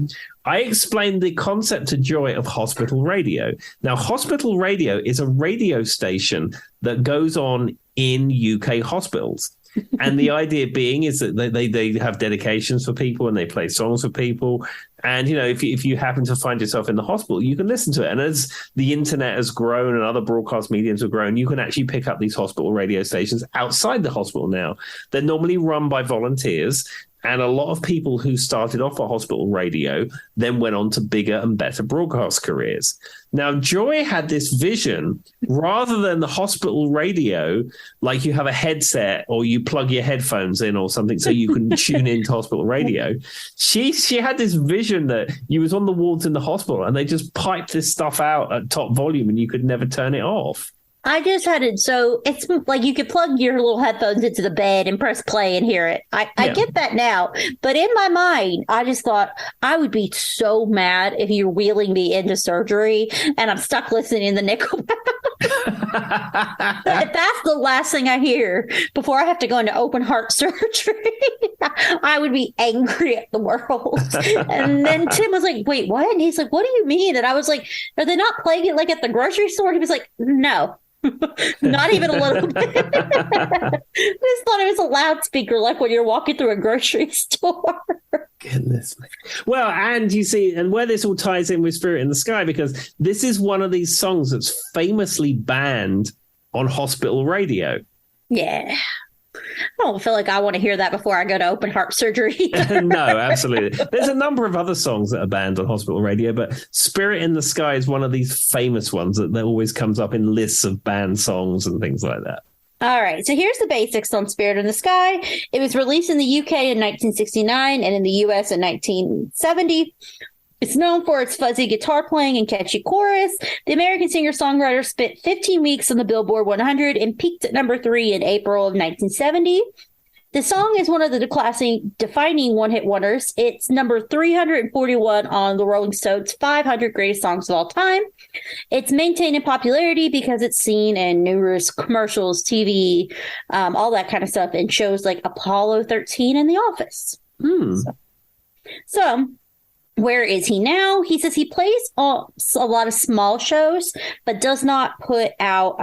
I explained the concept to Joy of hospital radio. Now, hospital radio is a radio station that goes on in UK hospitals. And the idea being is that they have dedications for people and they play songs for people. And, you know, if you happen to find yourself in the hospital, you can listen to it. And as the internet has grown and other broadcast mediums have grown, you can actually pick up these hospital radio stations outside the hospital now. They're normally run by volunteers. And a lot of people who started off at hospital radio then went on to bigger and better broadcast careers. Now, Joy had this vision, rather than the hospital radio, like you have a headset or you plug your headphones in or something so you can tune into hospital radio. She had this vision that you was on the wards in the hospital and they just piped this stuff out at top volume and you could never turn it off. I just had it. So it's like you could plug your little headphones into the bed and press play and hear it. I get that now. But in my mind, I just thought I would be so mad if you're wheeling me into surgery and I'm stuck listening to Nickelback. That's the last thing I hear before I have to go into open heart surgery. I would be angry at the world. And then Tim was like, wait, what? And he's like, what do you mean? And I was like, are they not playing it like at the grocery store? He was like, no. Not even a little bit. I just thought it was a loudspeaker, like when you're walking through a grocery store. Goodness me. Well, and you see, and where this all ties in with Spirit in the Sky, because this is one of these songs that's famously banned on hospital radio. Yeah. I don't feel like I want to hear that before I go to open heart surgery. No, absolutely. There's a number of other songs that are banned on hospital radio, but Spirit in the Sky is one of these famous ones that always comes up in lists of banned songs and things like that. All right, so here's the basics on Spirit in the Sky. It was released in the UK in 1969 and in the US in 1970. It's known for its fuzzy guitar playing and catchy chorus. The American singer-songwriter spent 15 weeks on the Billboard 100 and peaked at number 3 in April of 1970. The song is one of the defining one-hit wonders. It's number 341 on the Rolling Stones 500 Greatest Songs of All Time. It's maintained in popularity because it's seen in numerous commercials, TV, all that kind of stuff, and shows like Apollo 13 and The Office. So where is he now? He says he plays a lot of small shows, but does not put out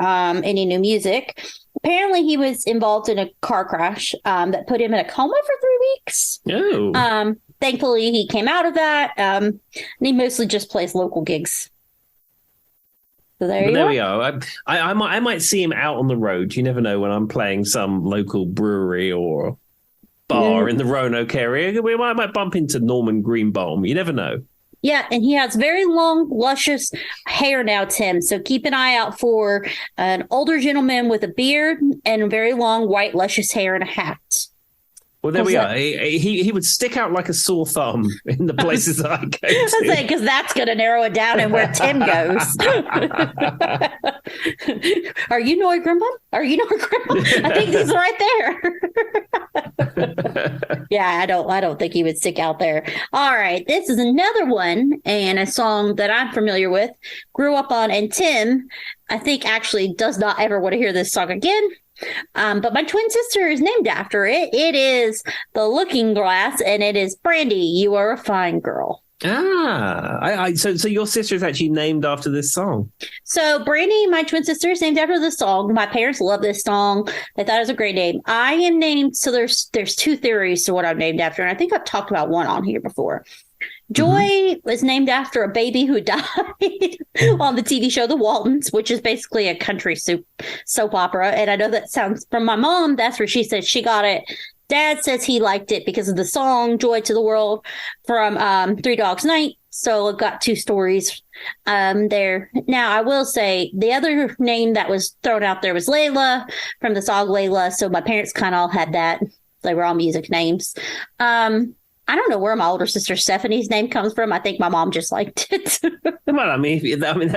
any new music. Apparently, he was involved in a car crash that put him in a coma for 3 weeks. Oh. Thankfully, he came out of that, and he mostly just plays local gigs. So there we are. I might see him out on the road. You never know when I'm playing some local brewery or bar in the Roanoke area. We might bump into Norman Greenbaum. You never know. Yeah, and he has very long, luscious hair now, Tim. So keep an eye out for an older gentleman with a beard and very long, white, luscious hair and a hat. Well, there we are. He would stick out like a sore thumb in the places that I go to. I was saying, because that's going to narrow it down and where Tim goes. Are you Noy Grimbaum? Are you Noy Grimbaum? I think he's right there. Yeah, I don't think he would stick out there. All right, this is another one and a song that I'm familiar with, grew up on, and Tim, I think, actually does not ever want to hear this song again. But my twin sister is named after it. It is The Looking Glass, and it is Brandy, You Are a Fine Girl. So your sister is actually named after this song. So Brandy, my twin sister, is named after this song. My parents love this song. They thought it was a great name. I am named, so there's two theories to what I'm named after, and I think I've talked about one on here before. Joy was named after a baby who died on the TV show The Waltons, which is basically a country soap opera. And I know that sounds, from my mom, that's where she said she got it. Dad says he liked it because of the song Joy to the World from Three Dogs Night. So I've got two stories there. Now, I will say the other name that was thrown out there was Layla from the song Layla. So my parents kind of all had that. They were all music names. I don't know where my older sister Stephanie's name comes from. I think my mom just liked it. Well, I mean,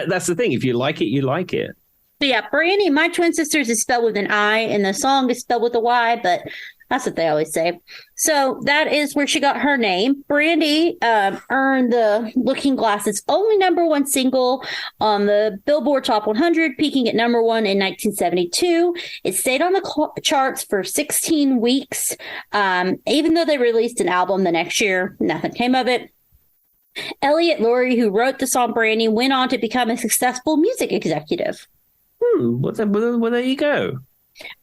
that's the thing. If you like it, you like it. So yeah, Brandy, my twin sisters, is spelled with an I, and the song is spelled with a Y, but that's what they always say. So that is where she got her name. Brandy earned the Looking Glass's only #1 single on the Billboard Top 100, peaking at #1 in 1972. It stayed on the charts for 16 weeks. Even though they released an album the next year, nothing came of it. Elliot Laurie, who wrote the song Brandy, went on to become a successful music executive. Well, there you go.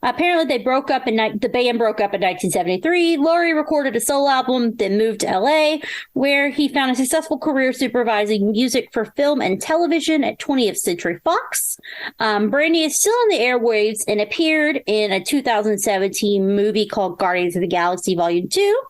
Apparently, the band broke up in 1973. Laurie recorded a solo album, then moved to LA, where he found a successful career supervising music for film and television at 20th Century Fox. Brandy is still on the airwaves and appeared in a 2017 movie called Guardians of the Galaxy Volume 2.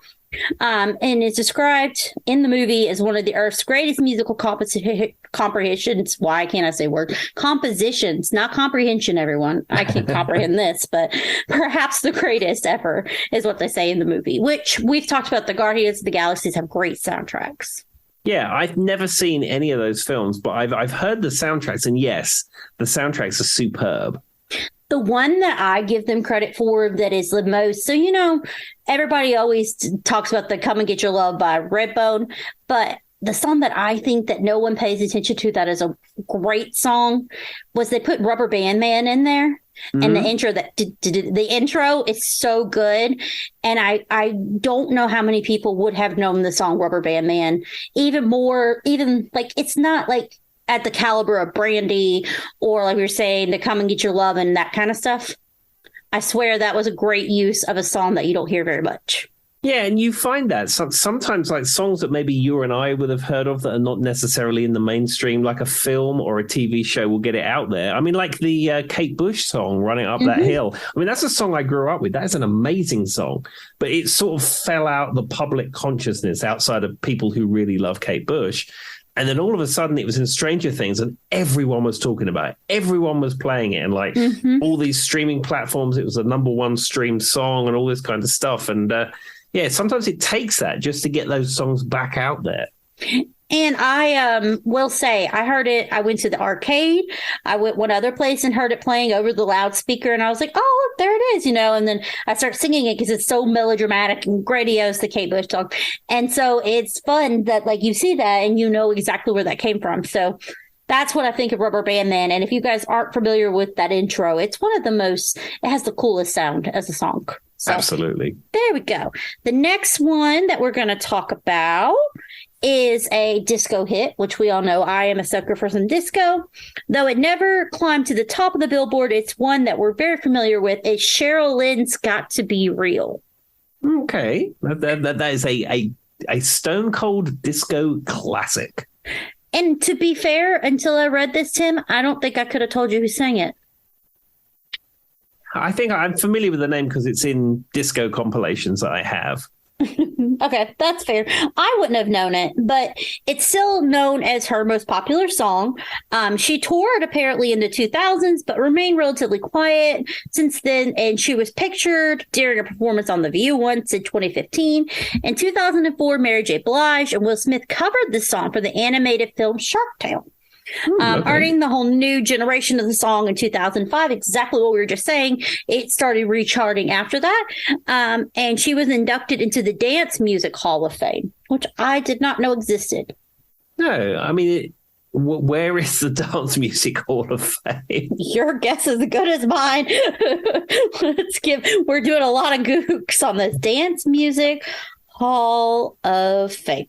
And is described in the movie as one of the Earth's greatest musical comprehensions. Why can't I say word? Compositions, not comprehension, everyone. I can't comprehend this, but perhaps the greatest ever is what they say in the movie, which we've talked about. The Guardians of the Galaxies have great soundtracks. Yeah, I've never seen any of those films, but I've heard the soundtracks, and yes, the soundtracks are superb. The one that I give them credit for that is the most, so, you know, everybody always talks about the Come and Get Your Love by Redbone, but the song that I think that no one pays attention to that is a great song was they put Rubber Band Man in there. Mm-hmm. And the intro is so good. And I don't know how many people would have known the song Rubber Band Man. Even like, it's not like at the caliber of Brandy or like we were saying, to Come and Get Your Love and that kind of stuff. I swear that was a great use of a song that you don't hear very much. Yeah, and you find that sometimes like songs that maybe you and I would have heard of that are not necessarily in the mainstream, like a film or a TV show will get it out there. I mean, like the Kate Bush song, Running Up That Hill. I mean, that's a song I grew up with. That is an amazing song, but it sort of fell out the public consciousness outside of people who really love Kate Bush. And then all of a sudden it was in Stranger Things and everyone was talking about it. Everyone was playing it. And like all these streaming platforms, it was a number one streamed song and all this kind of stuff. And yeah, sometimes it takes that just to get those songs back out there. And I will say, I heard it. I went to the arcade. I went one other place and heard it playing over the loudspeaker. And I was like, oh, look, there it is, you know. And then I start singing it because it's so melodramatic and grandiose, the Kate Bush song. And so it's fun that like you see that and you know exactly where that came from. So that's what I think of Rubber Band Man. And if you guys aren't familiar with that intro, it's one of the most, it has the coolest sound as a song. So, absolutely. There we go. The next one that we're going to talk about is a disco hit, which we all know I am a sucker for some disco. Though it never climbed to the top of the Billboard, it's one that we're very familiar with. Is Cheryl Lynn's Got to Be Real. Okay. That is a stone cold disco classic. And to be fair, until I read this, Tim, I don't think I could have told you who sang it. I think I'm familiar with the name because it's in disco compilations that I have. Okay, that's fair. I wouldn't have known it, but it's still known as her most popular song. She toured apparently in the 2000s, but remained relatively quiet since then. And she was pictured during a performance on The View once in 2015. In 2004, Mary J. Blige and Will Smith covered this song for the animated film Sharktown. Earning the whole new generation of the song in 2005, exactly what we were just saying. It started recharting after that. And she was inducted into the Dance Music Hall of Fame, which I did not know existed. No, I mean, where is the Dance Music Hall of Fame? Your guess is as good as mine. We're doing a lot of gooks on this Dance Music Hall of Fame.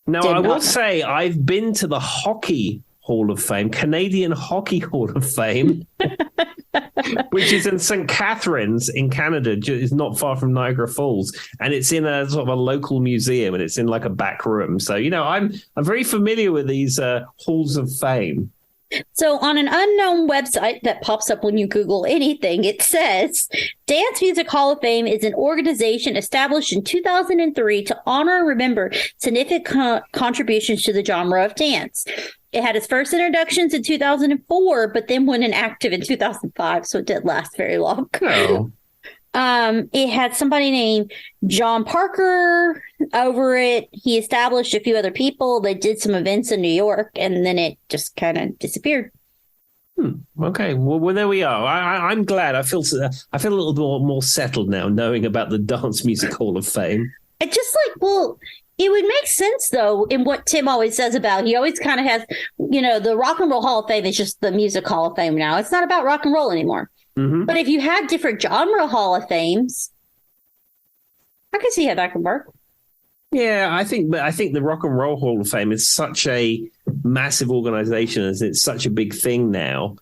Now, I will say I've been to the Hockey Hall of Fame, Canadian Hockey Hall of Fame, which is in St. Catharines in Canada. It's not far from Niagara Falls, and it's in a sort of a local museum, and it's in like a back room. So, you know, I'm very familiar with these halls of fame. So on an unknown website that pops up when you Google anything, it says Dance Music Hall of Fame is an organization established in 2003 to honor and remember significant contributions to the genre of dance. It had its first introductions in 2004, but then went inactive in 2005, so it didn't last very long. Oh. It had somebody named John Parker over it. He established a few other people. They did some events in New York, and then it just kind of disappeared. Okay, well, there we are. I'm glad. I feel a little more settled now, knowing about the Dance Music Hall of Fame. It just it would make sense, though, in what Tim always says about, he always kind of has, you know, the Rock and Roll Hall of Fame is just the Music Hall of Fame now. It's not about rock and roll anymore. Mm-hmm. But if you had different genre Hall of Fames, I can see how that could work. Yeah, I think the Rock and Roll Hall of Fame is such a massive organization, as it's such a big thing now.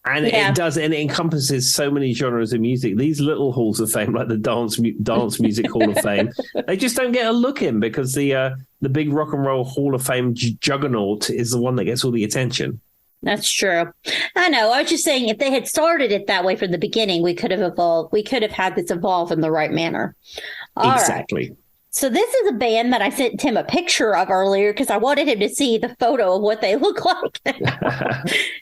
And it encompasses so many genres of music. These little halls of fame, like the Dance Music Hall of Fame, they just don't get a look in because the big Rock and Roll Hall of Fame juggernaut is the one that gets all the attention. That's true. I know. I was just saying, if they had started it that way from the beginning, we could have evolved. We could have had this evolve in the right manner. Exactly. Right. So this is a band that I sent Tim a picture of earlier because I wanted him to see the photo of what they look like.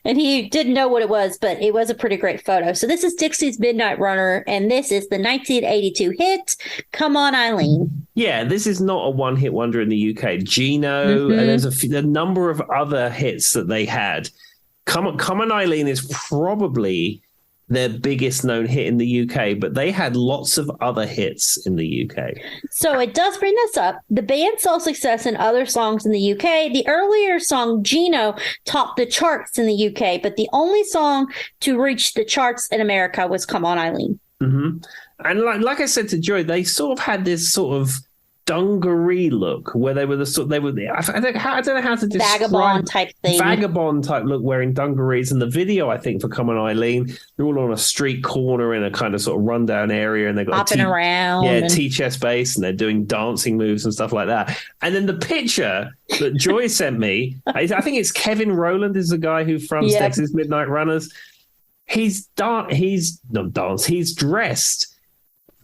And he didn't know what it was, but it was a pretty great photo. So this is Dixie's Midnight Runner, and this is the 1982 hit, Come On Eileen. Yeah, this is not a one-hit wonder in the UK. Gino, and there's a number of other hits that they had. Come On Eileen is probably their biggest known hit in the UK, but they had lots of other hits in the UK. So it does bring this up. The band saw success in other songs in the UK. The earlier song, Gino, topped the charts in the UK, but the only song to reach the charts in America was Come On Eileen. Mm-hmm. And like I said to Joy, they sort of had this sort of dungaree look where they were I don't know how to describe vagabond type thing. Vagabond type look, wearing dungarees. And the video, I think, for Come On Eileen, they're all on a street corner in a kind of sort of rundown area, and they've got hopping around, T-chest bass, and they're doing dancing moves and stuff like that. And then the picture that Joy sent me, I think it's Kevin Rowland is the guy who fronts Texas Midnight Runners. He's dressed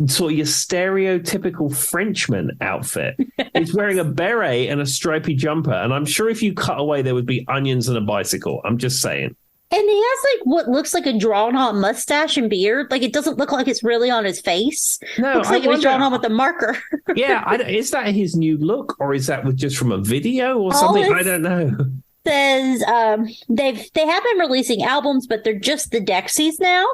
sort of your stereotypical Frenchman outfit. He's wearing a beret and a stripy jumper, and I'm sure if you cut away, there would be onions and a bicycle. I'm just saying. And he has like what looks like a drawn-on mustache and beard. Like it doesn't look like it's really on his face. No, looks like it was drawn on with a marker. Yeah, is that his new look, or is that just from a video or something? I don't know. Says they have been releasing albums, but they're just the Dexies now.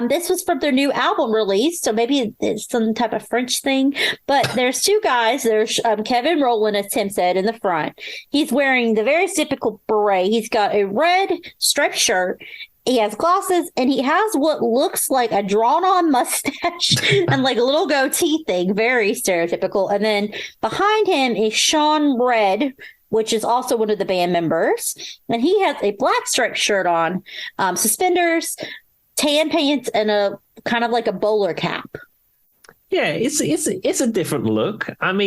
This was from their new album release, so maybe it's some type of French thing. But there's two guys. There's Kevin Rowland, as Tim said, in the front. He's wearing the very typical beret. He's got a red striped shirt. He has glasses, and he has what looks like a drawn-on mustache and like a little goatee thing, very stereotypical. And then behind him is Sean Red, which is also one of the band members. And he has a black striped shirt on, suspenders, tan pants, and a kind of like a bowler cap. Yeah, it's a different look. I'm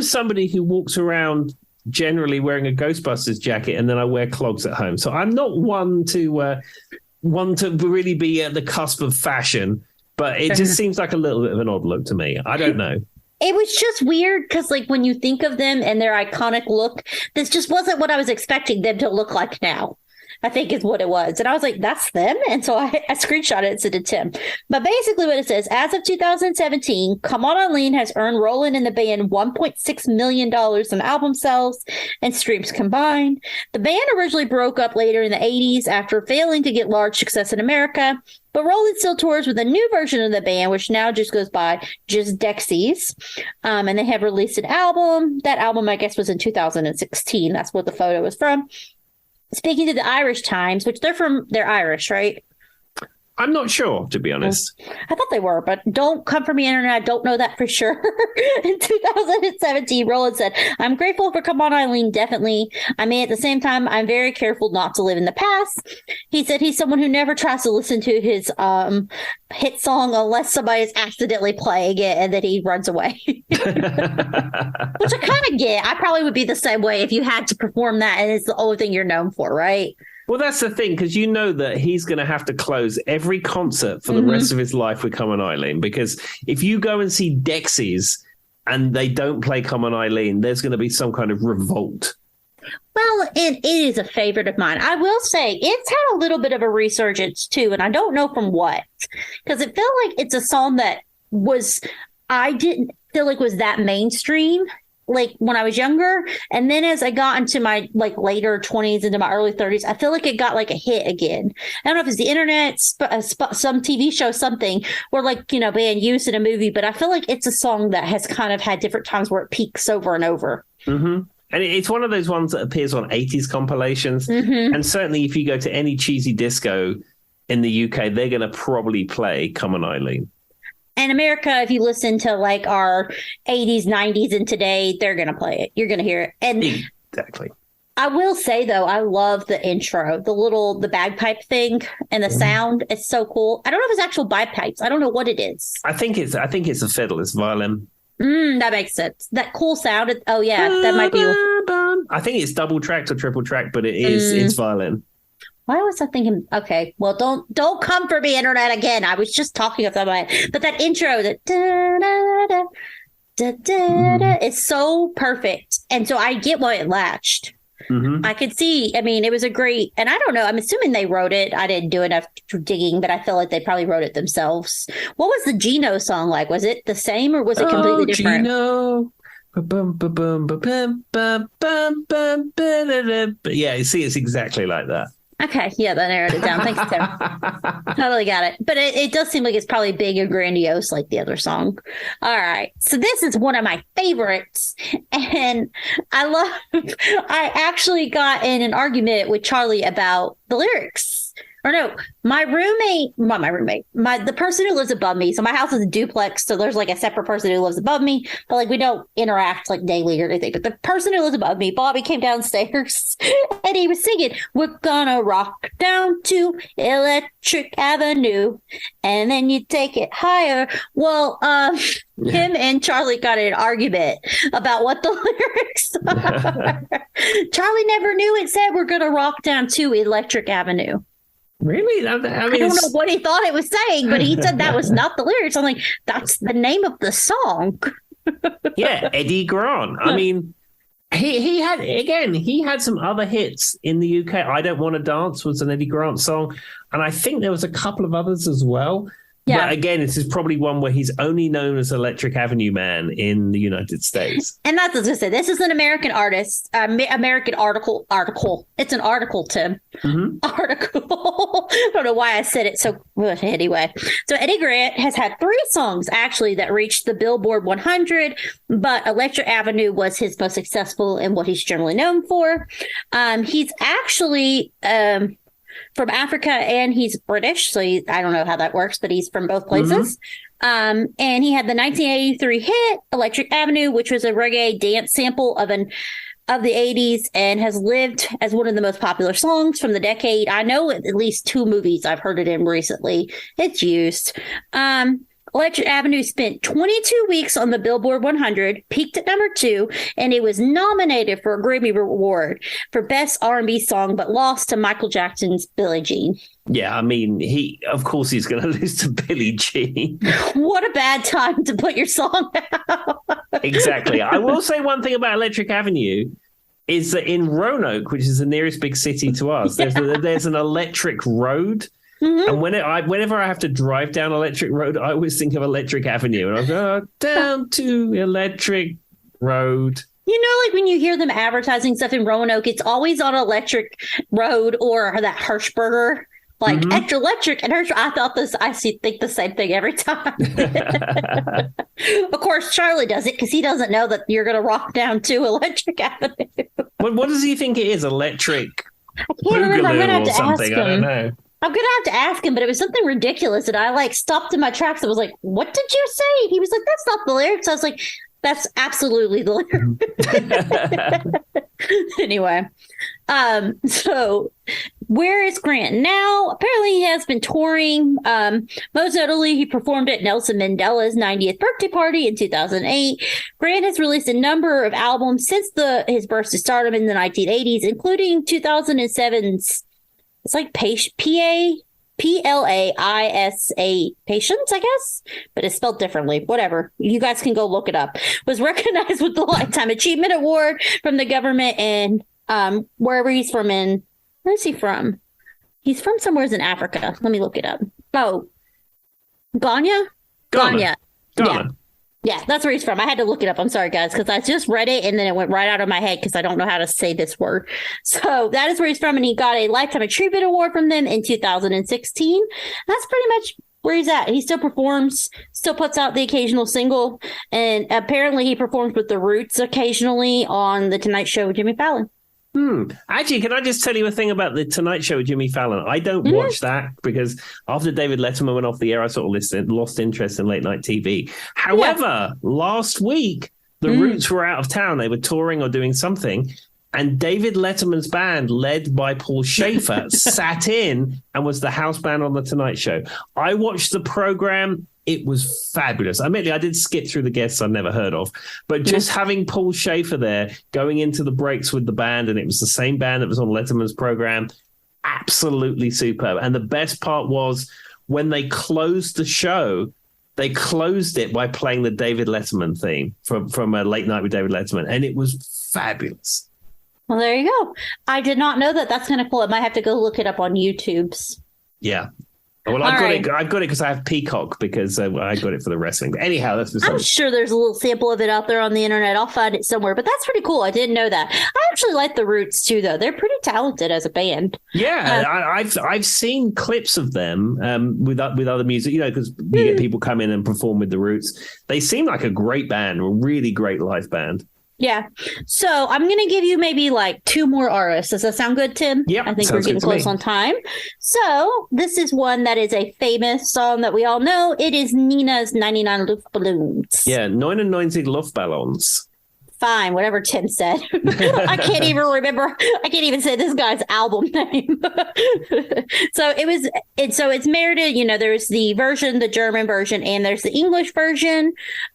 somebody who walks around generally wearing a Ghostbusters jacket, and then I wear clogs at home. So I'm not one to really be at the cusp of fashion, but it just seems like a little bit of an odd look to me. I don't know. It was just weird because, like, when you think of them and their iconic look, this just wasn't what I was expecting them to look like now, I think is what it was. And I was like, that's them? And so I screenshot it and sent it to Tim. But basically what it says, as of 2017, Come On Eileen has earned Rowland and the band $1.6 million in album sales and streams combined. The band originally broke up later in the 80s after failing to get large success in America. But Rowland still tours with a new version of the band, which now just goes by just Dexies. And they have released an album. That album, I guess, was in 2016. That's what the photo was from. Speaking to the Irish Times, which they're Irish, right? I'm not sure, to be honest. I thought they were, but don't come for me, internet. I don't know that for sure. In 2017, Rowland said, I'm grateful for Come On Eileen, definitely. I mean, at the same time, I'm very careful not to live in the past. He said he's someone who never tries to listen to his hit song unless somebody is accidentally playing it, and then he runs away. Which I kind of get. I probably would be the same way if you had to perform that, and it's the only thing you're known for, right? Well, that's the thing, because you know that he's going to have to close every concert for the rest of his life with Come On Eileen, because if you go and see Dexies and they don't play Come On Eileen, there's going to be some kind of revolt. Well, it is a favorite of mine. I will say it's had a little bit of a resurgence, too, and I don't know from what, because it felt like it's a song that I didn't feel like was that mainstream. Like when I was younger, and then as I got into my like later 20s into my early 30s, I feel like it got like a hit again. I don't know if it's the internet, some TV show, something where like, you know, being used in a movie, but I feel like it's a song that has kind of had different times where it peaks over and over. Mm-hmm. And it's one of those ones that appears on 80s compilations. Mm-hmm. And certainly if you go to any cheesy disco in the UK, they're going to probably play Come On Eileen. And America, if you listen to like our 80s, 90s, and today, they're going to play it. You're going to hear it. And exactly. I will say, though, I love the intro, the bagpipe thing and the sound. It's so cool. I don't know if it's actual bagpipes. I don't know what it is. I think it's a fiddle. It's violin. That makes sense. That cool sound. Oh, yeah, that might be. I think it's double tracked or triple tracked, but it's violin. Why was I thinking? Okay, well, don't come for me, internet, again. I was just talking about my, but that intro, that da, da, da, da, da, da, is so perfect, and so I get why it latched. I could see. I mean, it was a great, and I don't know. I'm assuming they wrote it. I didn't do enough digging, but I feel like they probably wrote it themselves. What was the Gino song like? Was it the same or was it completely different? Gino. Yeah, you see, it's exactly like that. Okay, yeah, that narrowed it down. Thanks, Tim. Totally got it. But it does seem like it's probably big and grandiose like the other song. All right. So this is one of my favorites. And I actually got in an argument with Charlie about the lyrics. Or no, the person who lives above me. So my house is a duplex. So there's like a separate person who lives above me, but like we don't interact like daily or anything. But the person who lives above me, Bobby, came downstairs and he was singing, "We're gonna rock down to Electric Avenue and then you take it higher." Well, him and Charlie got in an argument about what the lyrics are. Charlie never knew it said "we're gonna rock down to Electric Avenue." Really? I don't know what he thought it was saying, but he said that was not the lyrics. I'm like, that's the name of the song. Yeah, Eddie Grant. I mean, he had some other hits in the UK. "I Don't Want to Dance" was an Eddie Grant song, and I think there was a couple of others as well. Yeah. But again, this is probably one where he's only known as Electric Avenue Man in the United States. And that's what I was going to say. This is an American artist, American article. It's an article, Tim. Article. I don't know why I said it so. Anyway, so Eddie Grant has had 3 songs actually that reached the Billboard 100, but Electric Avenue was his most successful and what he's generally known for. He's actually from Africa and he's British, so I don't know how that works, but he's from both places. And he had the 1983 hit Electric Avenue, which was a reggae dance sample of the 80s and has lived as one of the most popular songs from the decade. I know at least 2 movies I've heard it in recently. It's used. Electric Avenue spent 22 weeks on the Billboard 100, peaked at number 2, and it was nominated for a Grammy Award for Best R&B Song, but lost to Michael Jackson's Billie Jean. Yeah, I mean, of course he's going to lose to Billie Jean. What a bad time to put your song out. Exactly. I will say one thing about Electric Avenue is that in Roanoke, which is the nearest big city to us, there's an electric road. And whenever I have to drive down Electric Road, I always think of Electric Avenue. And I go, down to Electric Road. You know, like when you hear them advertising stuff in Roanoke, it's always on Electric Road or that Hirschberger. Like extra electric and Hirsch. I think the same thing every time. Of course, Charlie does it because he doesn't know that you're going to rock down to Electric Avenue. What does he think it is? Electric? I can't remember. I'm going to have to ask him. I don't know. I'm going to have to ask him, but it was something ridiculous. And I stopped in my tracks and was like, "What did you say?" He was like, "That's not the lyrics." I was like, "That's absolutely the lyrics." Anyway, so where is Grant now? Apparently he has been touring. Most notably, he performed at Nelson Mandela's 90th birthday party in 2008. Grant has released a number of albums since his burst to stardom in the 1980s, including 2007's it's like P-A-P-L-A-I-S-A, Patience, I guess, but it's spelled differently. Whatever. You guys can go look it up. Was recognized with the Lifetime Achievement Award from the government and wherever he's from where is he from? He's from somewhere in Africa. Let me look it up. Oh, Ghana. Yeah, that's where he's from. I had to look it up. I'm sorry, guys, because I just read it and then it went right out of my head because I don't know how to say this word. So that is where he's from, and he got a Lifetime Achievement Award from them in 2016. That's pretty much where he's at. He still performs, still puts out the occasional single, and apparently he performs with The Roots occasionally on The Tonight Show with Jimmy Fallon. Actually, can I just tell you a thing about The Tonight Show with Jimmy Fallon? I don't watch that because after David Letterman went off the air, I sort of lost interest in late night TV. However, last week, The Roots were out of town. They were touring or doing something. And David Letterman's band, led by Paul Schaefer, sat in and was the house band on The Tonight Show. I watched the program. It was fabulous. Admittedly, I did skip through the guests I've never heard of, but just having Paul Schaefer there going into the breaks with the band, and it was the same band that was on Letterman's program, absolutely superb. And the best part was when they closed the show, they closed it by playing the David Letterman theme from a Late Night with David Letterman, and it was fabulous. Well, there you go. I did not know that. That's kind of cool. I might have to go look it up on YouTube's. Yeah. Well, I've got it because I have Peacock because I got it for the wrestling. But anyhow, that's I'm sure there's a little sample of it out there on the internet. I'll find it somewhere. But that's pretty cool. I didn't know that. I actually like the Roots too, though. They're pretty talented as a band. Yeah, I've seen clips of them with other music. You know, because you get people come in and perform with the Roots. They seem like a great band, a really great live band. Yeah. So I'm going to give you maybe like 2 more artists. Does that sound good, Tim? Yeah. I think we're getting close on time. So this is one that is a famous song that we all know. It is Nina's 99 Luftballons. Yeah, 99 Luftballons. Fine, whatever Tim said. I can't even remember. I can't even say this guy's album name. So it's merited. You know, there's the version, the German version, and there's the English version.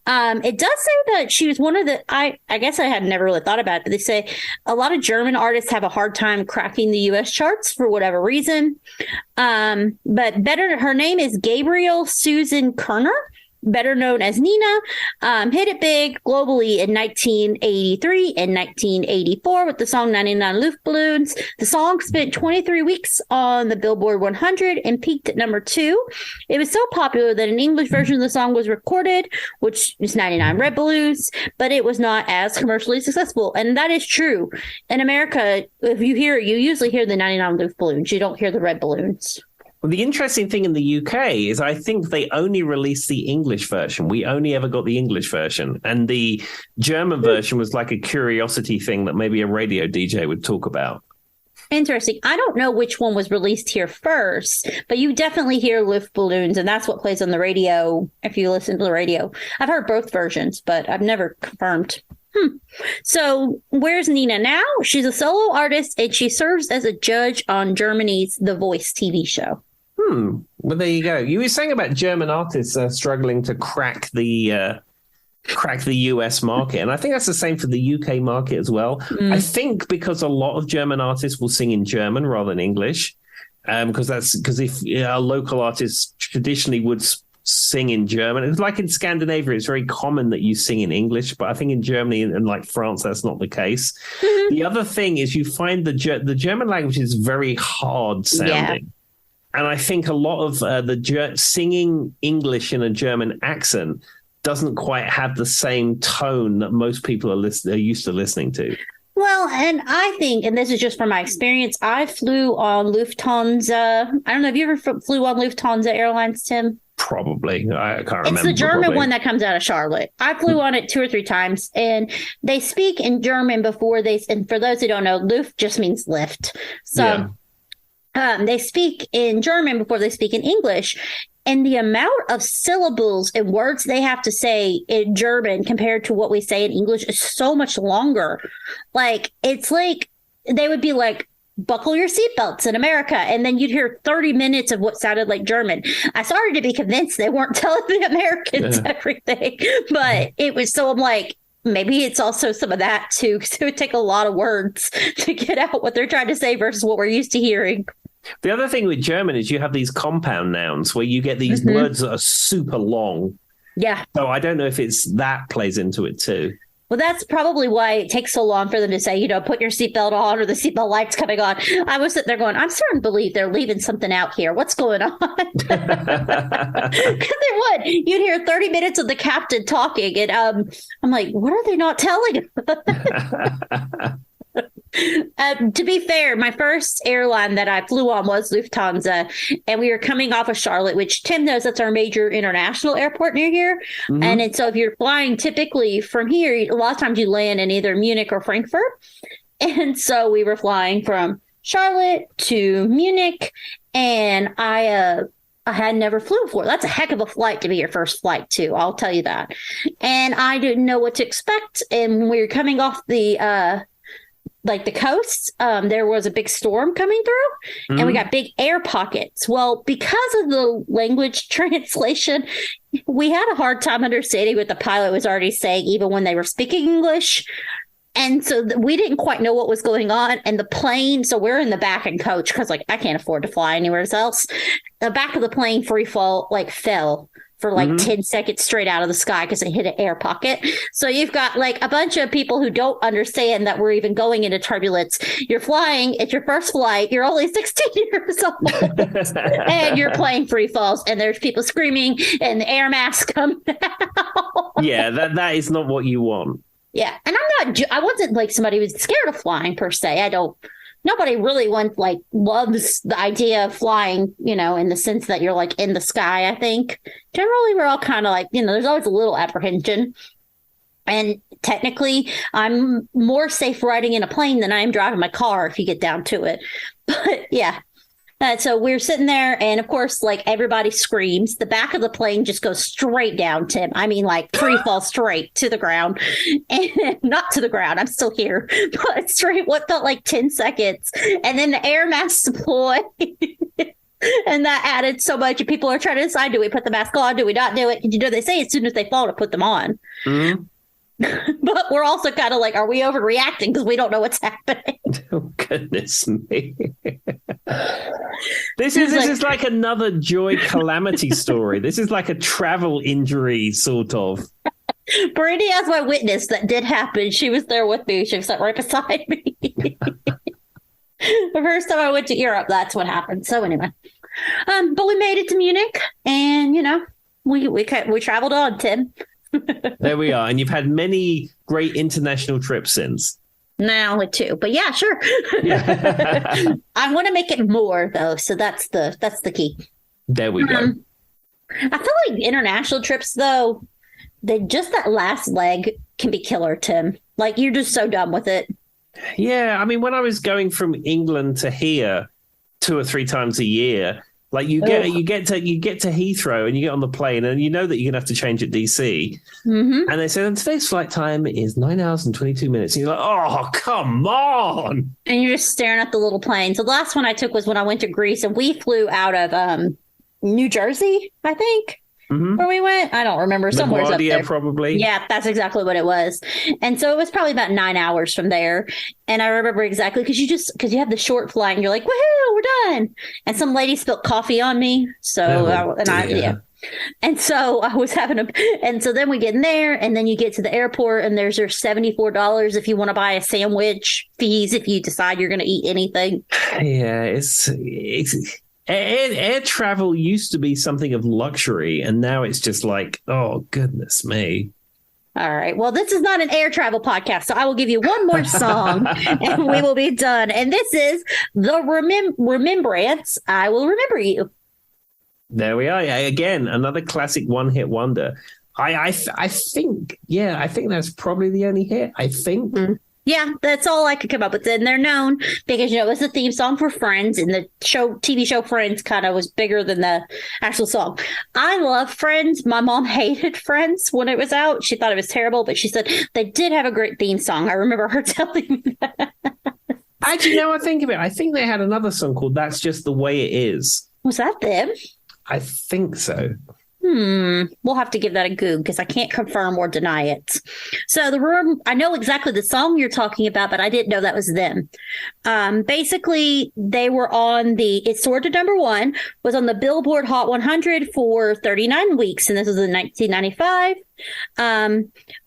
It does say that she was one of the. I guess I had never really thought about it, but they say a lot of German artists have a hard time cracking the U.S. charts for whatever reason. But better, her name is Gabrielle Susan Kerner, better known as Nina, hit it big globally in 1983 and 1984 with the song 99 Luftballons. The song spent 23 weeks on the Billboard 100 and peaked at number 2. It was so popular that an English version of the song was recorded, which is 99 Red Balloons, but it was not as commercially successful. And that is true. In America, if you hear it, you usually hear the 99 Luftballons. You don't hear the red balloons. Well, the interesting thing in the UK is I think they only released the English version. We only ever got the English version. And the German version was like a curiosity thing that maybe a radio DJ would talk about. Interesting. I don't know which one was released here first, but you definitely hear Luftballons, and that's what plays on the radio if you listen to the radio. I've heard both versions, but I've never confirmed. So where's Nina now? She's a solo artist, and she serves as a judge on Germany's The Voice TV show. Well, there you go. You were saying about German artists struggling to crack the US market, and I think that's the same for the UK market as well. I think because a lot of German artists will sing in German rather than English, because if a local artist traditionally would sing in German, it's like in Scandinavia, it's very common that you sing in English, but I think in Germany and like France, that's not the case. The other thing is you find the German language is very hard sounding. Yeah. And I think a lot of singing English in a German accent doesn't quite have the same tone that most people are used to listening to. Well, and I think, and this is just from my experience, I flew on Lufthansa. I don't know, have you ever flew on Lufthansa Airlines, Tim? Probably. I can't remember. It's the German one that comes out of Charlotte. I flew on it 2 or 3 times, and they speak in German before and for those who don't know, Luft just means lift. So. Yeah. They speak in German before they speak in English, and the amount of syllables and words they have to say in German compared to what we say in English is so much longer. Like, it's like they would be like, buckle your seatbelts in America, and then you'd hear 30 minutes of what sounded like German. I started to be convinced they weren't telling the Americans everything, but it was, so I'm like, maybe it's also some of that too, because it would take a lot of words to get out what they're trying to say versus what we're used to hearing. The other thing with German is you have these compound nouns where you get these words that are super long. Yeah. So I don't know if it's that plays into it too. Well, that's probably why it takes so long for them to say, you know, put your seatbelt on or the seatbelt light's coming on. I was sitting there going, I'm starting to believe they're leaving something out here. What's going on? Because they would. You'd hear 30 minutes of the captain talking, and I'm like, what are they not telling us? To be fair, my first airline that I flew on was Lufthansa, and we were coming off of Charlotte, which Tim knows that's our major international airport near here. And so if you're flying typically from here, a lot of times you land in either Munich or Frankfurt. And so we were flying from Charlotte to Munich, and I had never flew before. That's a heck of a flight to be your first flight, too. I'll tell you that. And I didn't know what to expect. And when we were coming off the coast, there was a big storm coming through, and we got big air pockets. Well, because of the language translation, we had a hard time understanding what the pilot was already saying, even when they were speaking English. And so we didn't quite know what was going on. And the plane, so we're in the back and coach because like I can't afford to fly anywhere else. The back of the plane free fall like fell for like 10 seconds straight out of the sky because it hit an air pocket. So you've got like a bunch of people who don't understand that we're even going into turbulence. You're flying, it's your first flight, you're only 16 years old, and you're playing free falls, and there's people screaming, and the air masks come down. Yeah, that is not what you want. Yeah, and I wasn't like somebody who's scared of flying per se. Nobody really loves the idea of flying, in the sense that you're like in the sky, I think. Generally, we're all kind of like, there's always a little apprehension. And technically, I'm more safe riding in a plane than I am driving my car if you get down to it. But yeah. So we're sitting there, and of course, like everybody screams. The back of the plane just goes straight down, Tim. I mean, like free fall straight to the ground, and not to the ground. I'm still here, but straight. What felt like 10 seconds, and then the air masks deploy, and that added so much. People are trying to decide: do we put the mask on? Do we not do it? They say as soon as they fall to put them on. Mm-hmm. But we're also kind of like, are we overreacting because we don't know what's happening? Oh, goodness me. This is like another joy calamity story. This is like a travel injury, sort of. Brittany, as my witness, that did happen. She was there with me. She was sat right beside me. The first time I went to Europe, that's what happened. So anyway, but we made it to Munich, and we traveled on, Tim. There we are. And you've had many great international trips since. No, only 2. But yeah, sure. Yeah. I want to make it more, though. So that's the key. There we go. I feel like international trips, though, that last leg can be killer, Tim. Like, you're just so done with it. Yeah. I mean, when I was going from England to here 2 or 3 times a year, like you get to Heathrow and you get on the plane and you know that you're gonna have to change at DC, and they say today's flight time is 9 hours and 22 minutes. And you're like, oh, come on! And you're just staring at the little plane. So the last one I took was when I went to Greece, and we flew out of New Jersey, I think. Where we went, I don't remember. Somewhere up there, probably. Yeah, that's exactly what it was. And so it was probably about 9 hours from there. And I remember exactly because you have the short flight, and you're like, woohoo, we're done. And some lady spilled coffee on me. So And so I was and so then we get in there, and then you get to the airport, and there's your $74 if you want to buy a sandwich, fees if you decide you're going to eat anything. Yeah, it's air travel used to be something of luxury, and now it's just like, oh, goodness me. All right. Well, this is not an air travel podcast, so I will give you one more song, and we will be done. And this is the Remembrance, I Will Remember You. There we are. Again, another classic one-hit wonder. I think that's probably the only hit, I think. Mm-hmm. Yeah, that's all I could come up with. And they're known because, it was the theme song for Friends, and the TV show Friends kind of was bigger than the actual song. I love Friends. My mom hated Friends when it was out. She thought it was terrible, but she said they did have a great theme song. I remember her telling me that. Actually, now I think of it, I think they had another song called That's Just the Way It Is. Was that them? I think so. We'll have to give that a Google because I can't confirm or deny it. So I know exactly the song you're talking about, but I didn't know that was them. Basically, they were on it soared to number 1, was on the Billboard Hot 100 for 39 weeks, and this was in 1995.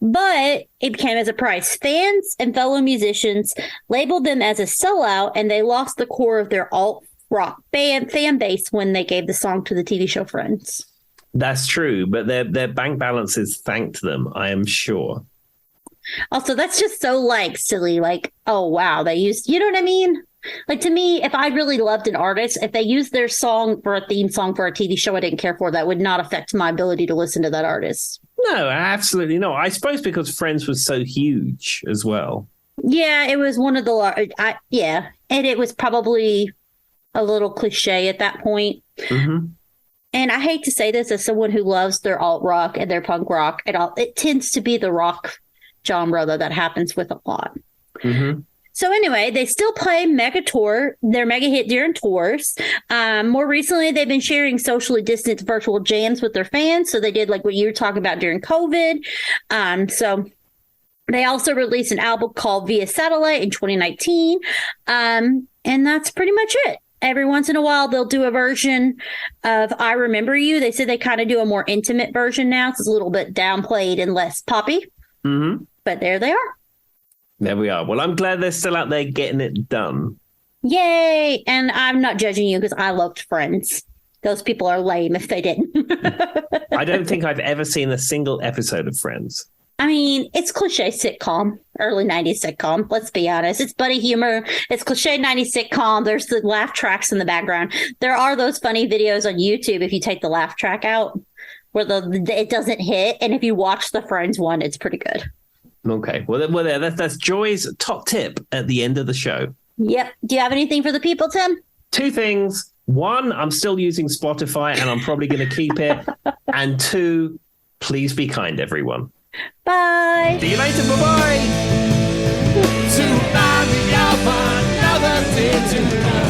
But it became as a prize. Fans and fellow musicians labeled them as a sellout, and they lost the core of their alt rock fan base when they gave the song to the TV show Friends. That's true, but their bank balances thanked them, I am sure. Also, that's just so silly. Oh wow, they used, you know what I mean? Like, to me, if I really loved an artist, if they used their song for a theme song for a TV show I didn't care for, that would not affect my ability to listen to that artist. No, absolutely not. I suppose because Friends was so huge as well. Yeah, it was one of the and it was probably a little cliche at that point. Mm-hmm. And I hate to say this as someone who loves their alt rock and their punk rock and all, it tends to be the rock genre that happens with a lot. Mm-hmm. So anyway, they still play their mega hit during tours. More recently, they've been sharing socially distanced virtual jams with their fans. So they did what you were talking about during COVID. So They also released an album called Via Satellite in 2019. And that's pretty much it. Every once in a while, they'll do a version of I Remember You. They said they kind of do a more intimate version now. It's a little bit downplayed and less poppy. Mm-hmm. But there they are. There we are. Well, I'm glad they're still out there getting it done. Yay. And I'm not judging you because I loved Friends. Those people are lame if they didn't. I don't think I've ever seen a single episode of Friends. I mean, it's cliche sitcom, early 90s sitcom. Let's be honest. It's buddy humor. It's cliche 90s sitcom. There's the laugh tracks in the background. There are those funny videos on YouTube if you take the laugh track out where it doesn't hit. And if you watch the Friends one, it's pretty good. Okay. Well, that's Joy's top tip at the end of the show. Yep. Do you have anything for the people, Tim? 2 things. 1, I'm still using Spotify and I'm probably going to keep it. And 2, please be kind, everyone. Bye. See you later. Bye-bye. Tonight we got another day tonight.